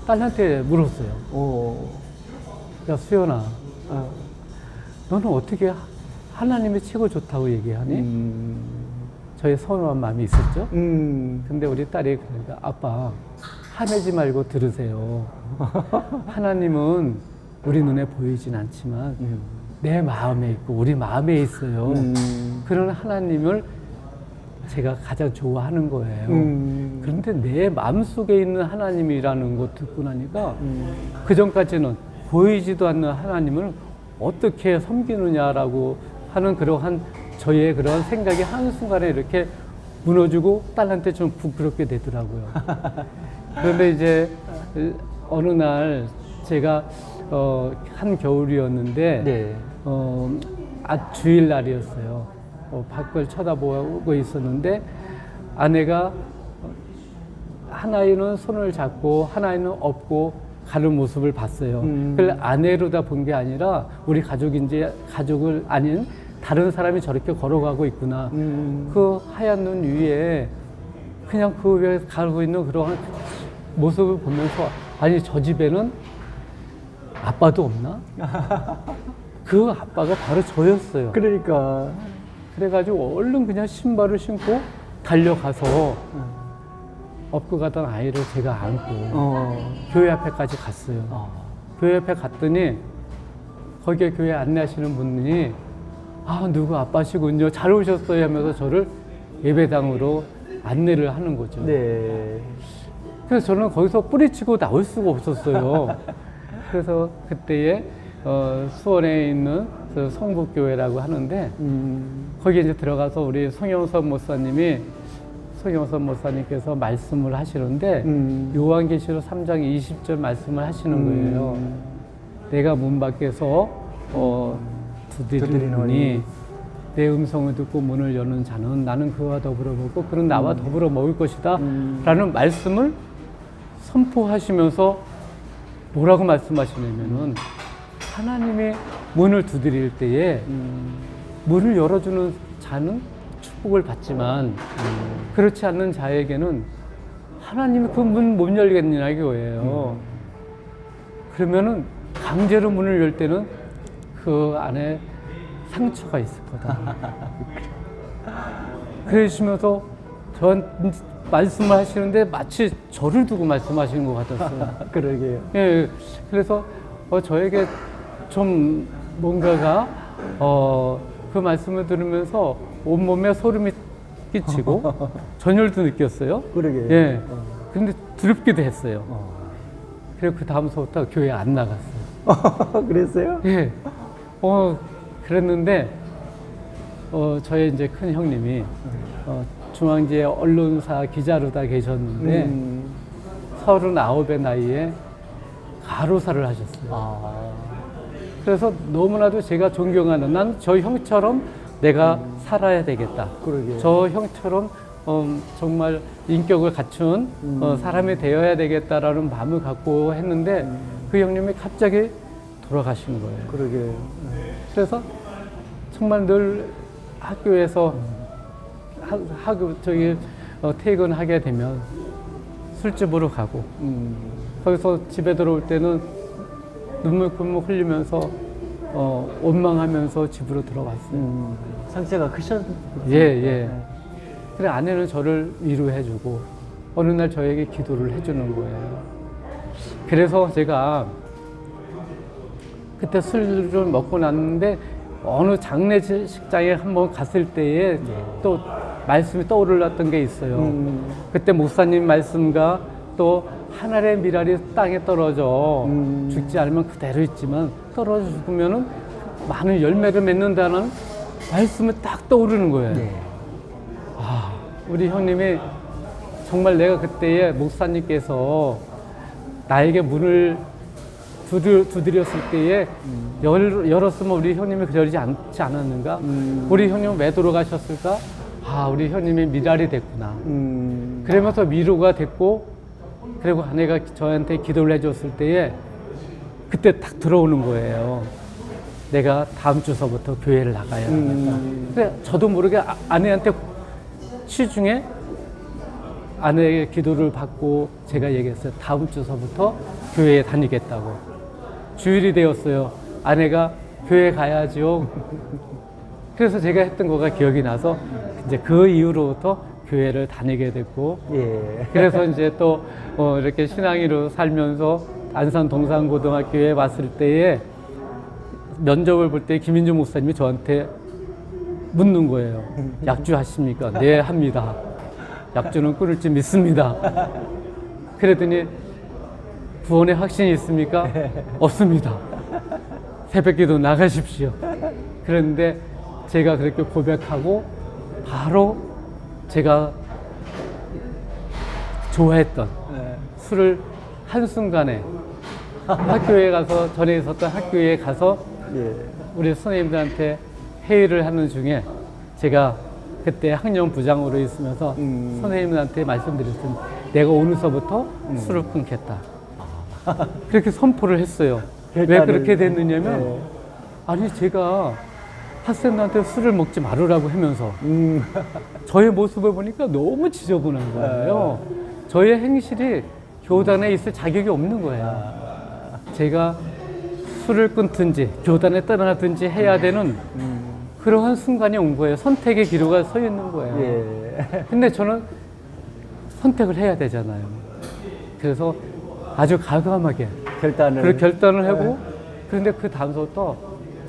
딸한테 물었어요. 야 수연아, 너는 어떻게 하나님이 최고 좋다고 얘기하니? 저의 서운한 마음이 있었죠. 근데 우리 딸이 그러니까 아빠 화내지 말고 들으세요. 하나님은 우리 눈에 보이진 않지만 내 마음에 있고 우리 마음에 있어요. 그런 하나님을 제가 가장 좋아하는 거예요. 그런데 내 마음속에 있는 하나님이라는 거 듣고 나니까 그 전까지는 보이지도 않는 하나님을 어떻게 섬기느냐라고 하는 그러한 저의 그런 생각이 한순간에 이렇게 무너지고 딸한테 좀 부끄럽게 되더라고요. 그런데 이제 어느 날 제가 한겨울이었는데 네. 주일날이었어요. 밖을 쳐다보고 있었는데 아내가 한 아이는 손을 잡고 한 아이는 업고 가는 모습을 봤어요. 그걸 아내로다 본 게 아니라 우리 가족을 아닌 다른 사람이 저렇게 걸어가고 있구나. 그 하얀 눈 위에 그냥 그 위에 가고 있는 그런 모습을 보면서 아니 저 집에는 아빠도 없나? 그 아빠가 바로 저였어요. 그러니까. 그래가지고 얼른 그냥 신발을 신고 달려가서 업고 가던 아이를 제가 안고 교회 앞에까지 갔어요. 교회 앞에 갔더니 거기에 교회 안내하시는 분이 누구 아빠시군요. 잘 오셨어요 하면서 저를 예배당으로 안내를 하는 거죠. 네. 그래서 저는 거기서 뿌리치고 나올 수가 없었어요. 그래서 그때에 수원에 있는 그 성북교회라고 하는데 거기에 이제 들어가서 우리 송영선 목사님께서 말씀을 하시는데 요한계시록 3장 20절 말씀을 하시는 거예요. 내가 문 밖에서 두드리노니 내 음성을 듣고 문을 여는 자는 나는 그와 더불어 먹고 그는 나와 더불어 먹을 것이다 라는 말씀을 선포하시면서 뭐라고 말씀하시냐면은 하나님의 문을 두드릴 때에 문을 열어주는 자는 축복을 받지만 그렇지 않는 자에게는 하나님이 그 문 못 열겠느냐 이거예요. 그러면은 강제로 문을 열 때는 그 안에 상처가 있을 거다. 그러시면서 저한테 말씀을 하시는데 마치 저를 두고 말씀하시는 것 같았어요. 그러게요. 예, 그래서 저에게 좀 뭔가가 그 말씀을 들으면서 온몸에 소름이 끼치고 전율도 느꼈어요. 그러게요. 예. 근데 두렵기도 했어요. 그리고 그 다음서부터 교회 안 나갔어요. 그랬어요? 예. 그랬는데 저의 이제 큰 형님이 중앙지에 언론사 기자로 다 계셨는데 39의 나이에 가로사를 하셨어요. 그래서 너무나도 제가 존경하는, 난 저 형처럼 내가 살아야 되겠다. 그러게요. 저 형처럼 정말 인격을 갖춘 사람이 되어야 되겠다라는 마음을 갖고 했는데 그 형님이 갑자기 돌아가신 거예요. 그러게요. 그래서 정말 늘 학교에서 퇴근하게 되면 술집으로 가고 거기서 집에 들어올 때는 눈물 콧물 흘리면서 원망하면서 집으로 들어왔어요. 상처가 크셨. 예. 그래 아내는 저를 위로해주고 어느 날 저에게 기도를 해주는 거예요. 그래서 제가 그때 술을 먹고 났는데 어느 장례식장에 한번 갔을 때에 또 말씀이 떠올랐던 게 있어요. 그때 목사님 말씀과 또 하늘의 미랄이 땅에 떨어져 죽지 않으면 그대로 있지만 떨어져 죽으면은 많은 열매를 맺는다는 말씀이 딱 떠오르는 거예요. 네. 우리 형님이 정말 내가 그때에 목사님께서 나에게 문을 두드렸을 때에 열었으면 우리 형님이 그러지 않지 않았는가? 우리 형님은 왜 돌아가셨을까? 우리 형님이 미랄이 됐구나. 그러면서 위로가 됐고, 그리고 아내가 저한테 기도를 해줬을 때에 그때 딱 들어오는 거예요. 내가 다음 주서부터 교회를 나가야 하겠다. 근데 저도 모르게 아내한테 시중에 아내의 기도를 받고 제가 얘기했어요. 다음 주서부터 교회에 다니겠다고. 주일이 되었어요. 아내가 교회 가야죠. 그래서 제가 했던 거가 기억이 나서 이제 그 이후로부터 교회를 다니게 됐고, 예. 그래서 이제 또 이렇게 신앙이로 살면서 안산 동산고등학교에 왔을 때에 면접을 볼 때 김인주 목사님이 저한테 묻는 거예요. 약주 하십니까? 네, 합니다. 약주는 끊을지 믿습니다. 그랬더니 구원의 확신이 있습니까? 없습니다. 새벽기도 나가십시오. 그런데 제가 그렇게 고백하고 바로 제가 좋아했던 술을 한순간에 학교에 가서 전에 있었던 학교에 가서 우리 선생님들한테 회의를 하는 중에 제가 그때 학년 부장으로 있으면서 선생님들한테 말씀드렸습니다. 내가 오늘서부터 술을 끊겠다. 그렇게 선포를 했어요. 왜 그렇게 됐느냐면 아니 제가 학생들한테 술을 먹지 말으라고 하면서 저의 모습을 보니까 너무 지저분한 거예요. 저의 행실이 교단에 있을 자격이 없는 거예요. 제가 술을 끊든지 교단에 떠나든지 해야 되는 그러한 순간이 온 거예요. 선택의 기로가 서 있는 거예요. 근데 저는 선택을 해야 되잖아요. 그래서 아주 과감하게 그 결단을 하고 그런데 그 다음부터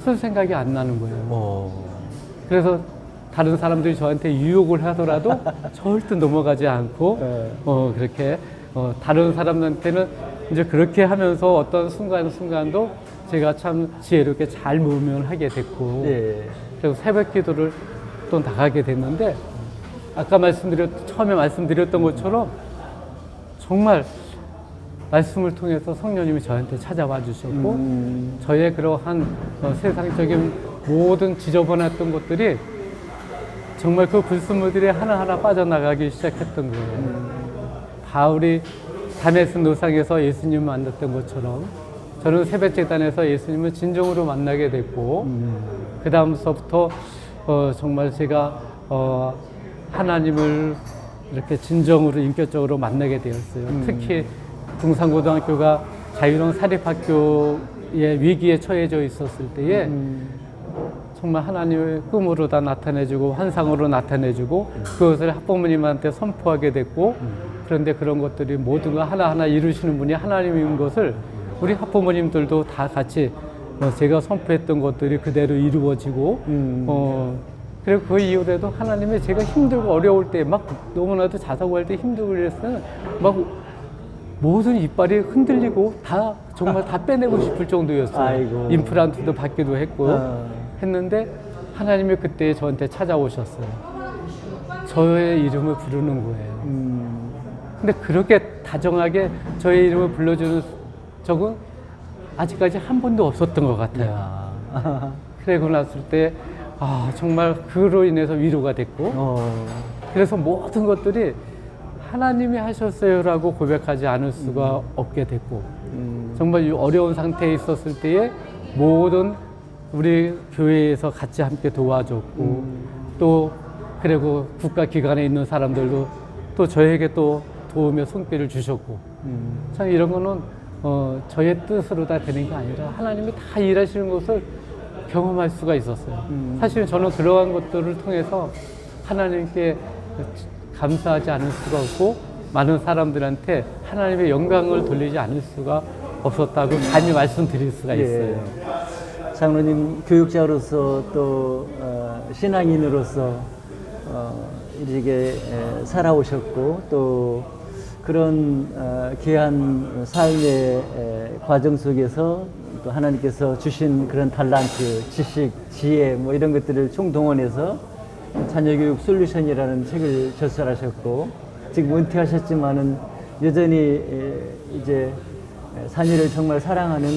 술 생각이 안 나는 거예요. 그래서 다른 사람들이 저한테 유혹을 하더라도 절대 넘어가지 않고 그렇게 다른 사람한테는 이제 그렇게 하면서 어떤 순간도 제가 참 지혜롭게 잘 모면하게 됐고 그리고 새벽 기도를 또 나가게 됐는데 아까 처음에 말씀드렸던 것처럼 정말 말씀을 통해서 성령님이 저한테 찾아와 주셨고 저의 그러한 세상적인 모든 지저분했던 것들이 정말 그 불순물들이 하나하나 빠져나가기 시작했던 거예요. 바울이 다메스 노상에서 예수님을 만났던 것처럼 저는 새벽재단에서 예수님을 진정으로 만나게 됐고 그 다음서부터 정말 제가 하나님을 이렇게 진정으로 인격적으로 만나게 되었어요. 특히 동산고등학교가 자유로운 사립학교 위기에 처해져 있었을 때에 정말 하나님의 꿈으로 다 나타내주고 환상으로 나타내주고 그것을 학부모님한테 선포하게 됐고 그런데 그런 것들이 모든 거 하나하나 이루시는 분이 하나님인 것을 우리 학부모님들도 다 같이 제가 선포했던 것들이 그대로 이루어지고 그리고 그 이후에도 하나님이 제가 힘들고 어려울 때 막 너무나도 자사고할 때 힘들고 그랬으면 막 모든 이빨이 흔들리고 다 정말 다 빼내고 싶을 정도였어요. 아이고. 임플란트도 받기도 했고 했는데 하나님이 그때 저한테 찾아오셨어요. 저의 이름을 부르는 거예요. 근데 그렇게 다정하게 저의 이름을 불러주는 적은 아직까지 한 번도 없었던 것 같아요. 그러고 났을 때 정말 그로 인해서 위로가 됐고 그래서 모든 것들이 하나님이 하셨어요라고 고백하지 않을 수가 없게 됐고 정말 이 어려운 상태에 있었을 때에 모든 우리 교회에서 같이 함께 도와줬고 또 그리고 국가기관에 있는 사람들도 또 저에게 또 도움의 손길을 주셨고 참 이런 거는 저의 뜻으로 다 되는 게 아니라 하나님이 다 일하시는 것을 경험할 수가 있었어요. 사실 저는 그러한 것들을 통해서 하나님께 감사하지 않을 수가 없고 많은 사람들한테 하나님의 영광을 돌리지 않을 수가 없었다고 감히 말씀드릴 수가 있어요. 장로님 교육자로서 또 신앙인으로서 이렇게 살아오셨고 또 그런 귀한 삶의 과정 속에서 또 하나님께서 주신 그런 달란트, 지식, 지혜 뭐 이런 것들을 총동원해서 자녀교육 솔루션이라는 책을 저술하셨고 지금 은퇴하셨지만은 여전히 이제 자녀를 정말 사랑하는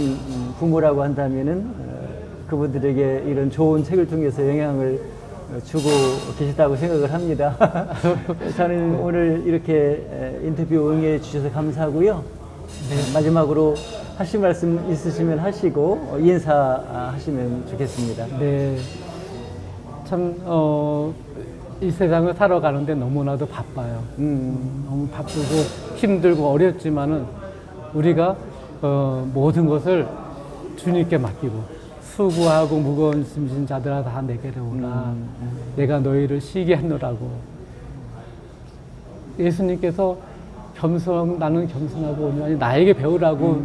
부모라고 한다면은 그분들에게 이런 좋은 책을 통해서 영향을 주고 계시다고 생각을 합니다. 저는 오늘 이렇게 인터뷰 응해 주셔서 감사하고요. 마지막으로 하실 말씀 있으시면 하시고 인사하시면 좋겠습니다. 네. 참, 이 세상을 살아가는데 너무나도 바빠요. 너무 바쁘고 힘들고 어렵지만은 우리가 모든 것을 주님께 맡기고 수고하고 무거운 짐진 자들아 다 내게로 오라. 내가 너희를 쉬게 하노라고. 예수님께서 나는 겸손하고 온유하니 나에게 배우라고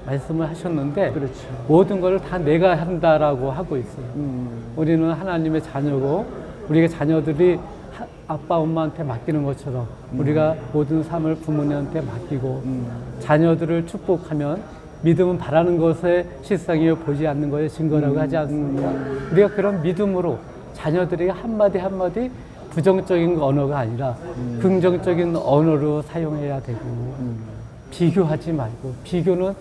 말씀을 하셨는데 그렇죠. 모든 것을 다 내가 한다라고 하고 있어요. 우리는 하나님의 자녀고 우리가 자녀들이 아빠 엄마한테 맡기는 것처럼 우리가 모든 삶을 부모님한테 맡기고 자녀들을 축복하면 믿음은 바라는 것에 실상이요 보지 않는 것의 증거라고 하지 않습니까? 우리가 그런 믿음으로 자녀들에게 한마디 한마디 부정적인 언어가 아니라 긍정적인 언어로 사용해야 되고 비교하지 말고 비교는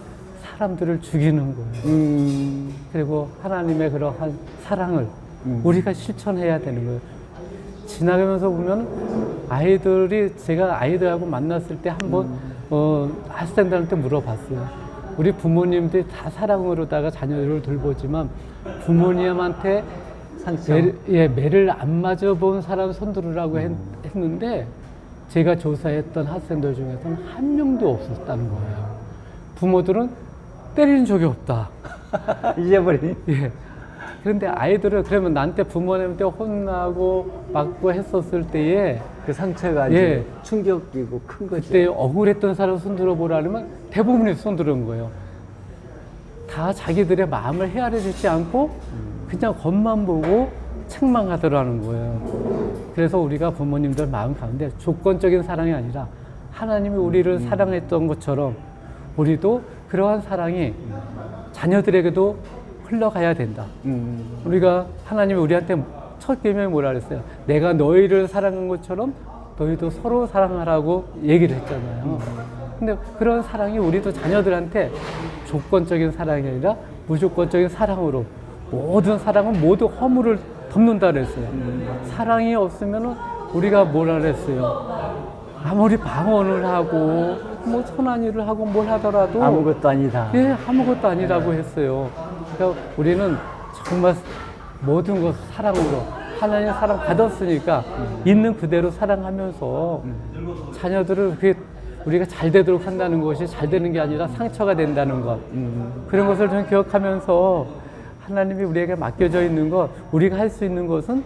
사람들을 죽이는 거예요. 그리고 하나님의 그러한 사랑을 우리가 실천해야 되는 거예요. 지나가면서 보면 제가 아이들하고 만났을 때 한번 학생들한테 물어봤어요. 우리 부모님들이 다 사랑으로다가 자녀들을 돌보지만 부모님한테 매를 안 맞아본 사람 손들으라고 했는데 제가 조사했던 학생들 중에서는 한 명도 없었다는 거예요. 부모들은 때리는 적이 없다. 잊어버리니? 예. 그런데 아이들은 그러면 나한테 부모님한테 혼나고 맞고 했었을 때에 그 상처가 아주 충격이고 큰 거죠. 그때 억울했던 사람 손들어 보라면 대부분이 손들은 거예요. 다 자기들의 마음을 헤아려 주지 않고 그냥 겉만 보고 책망하더라는 거예요. 그래서 우리가 부모님들 마음 가운데 조건적인 사랑이 아니라 하나님이 우리를 사랑했던 것처럼 우리도 그러한 사랑이 자녀들에게도 흘러가야 된다. 우리가 하나님이 우리한테 첫 계명이 뭐라 그랬어요? 내가 너희를 사랑한 것처럼 너희도 서로 사랑하라고 얘기를 했잖아요. 근데 그런 사랑이 우리도 자녀들한테 조건적인 사랑이 아니라 무조건적인 사랑으로 모든 사랑은 모두 허물을 덮는다 그랬어요. 사랑이 없으면 우리가 뭐라 그랬어요? 아무리 방언을 하고 뭐 선한 일을 하고 뭘 하더라도 아무것도 아니다. 예, 아무것도 아니라고 했어요. 그러니까 우리는 정말 모든 것 사랑으로 하나님의 사랑 받았으니까 있는 그대로 사랑하면서 자녀들을 그게 우리가 잘 되도록 한다는 것이 잘 되는 게 아니라 상처가 된다는 것. 그런 것을 좀 기억하면서 하나님이 우리에게 맡겨져 있는 것, 우리가 할 수 있는 것은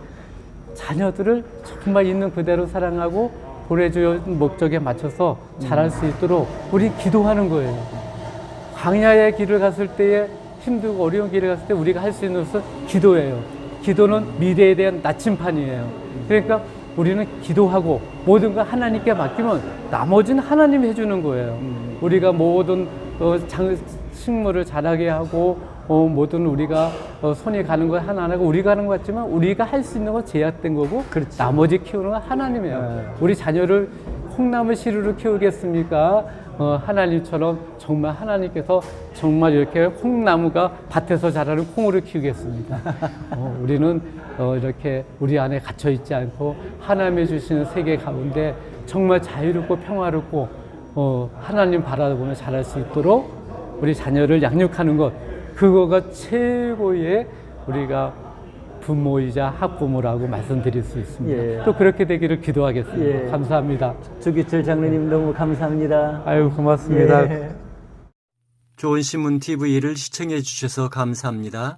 자녀들을 정말 있는 그대로 사랑하고 보내주는 목적에 맞춰서 잘할 수 있도록 우리 기도하는 거예요. 광야의 길을 갔을 때에 힘들고 어려운 길을 갔을 때 우리가 할 수 있는 것은 기도예요. 기도는 미래에 대한 나침판이에요. 그러니까 우리는 기도하고 모든 걸 하나님께 맡기면 나머지는 하나님이 해주는 거예요. 우리가 모든 식물을 자라게 하고 모든 우리가 손이 가는 거 하나 안 하고 우리가 하는 것 같지만 우리가 할 수 있는 건 제약된 거고 그렇지. 나머지 키우는 건 하나님이에요. 네. 우리 자녀를 콩나물 시루로 키우겠습니까? 하나님처럼 정말 하나님께서 정말 이렇게 콩나무가 밭에서 자라는 콩으로 키우겠습니다. 우리는 이렇게 우리 안에 갇혀 있지 않고 하나님이 주시는 세계 가운데 정말 자유롭고 평화롭고 하나님 바라보며 자랄 수 있도록 우리 자녀를 양육하는 것, 그거가 최고의 우리가 부모이자 학부모라고 말씀드릴 수 있습니다. 예. 또 그렇게 되기를 기도하겠습니다. 예. 감사합니다. 조기철 장로님 너무 감사합니다. 아유, 고맙습니다. 예. 좋은 신문 TV를 시청해 주셔서 감사합니다.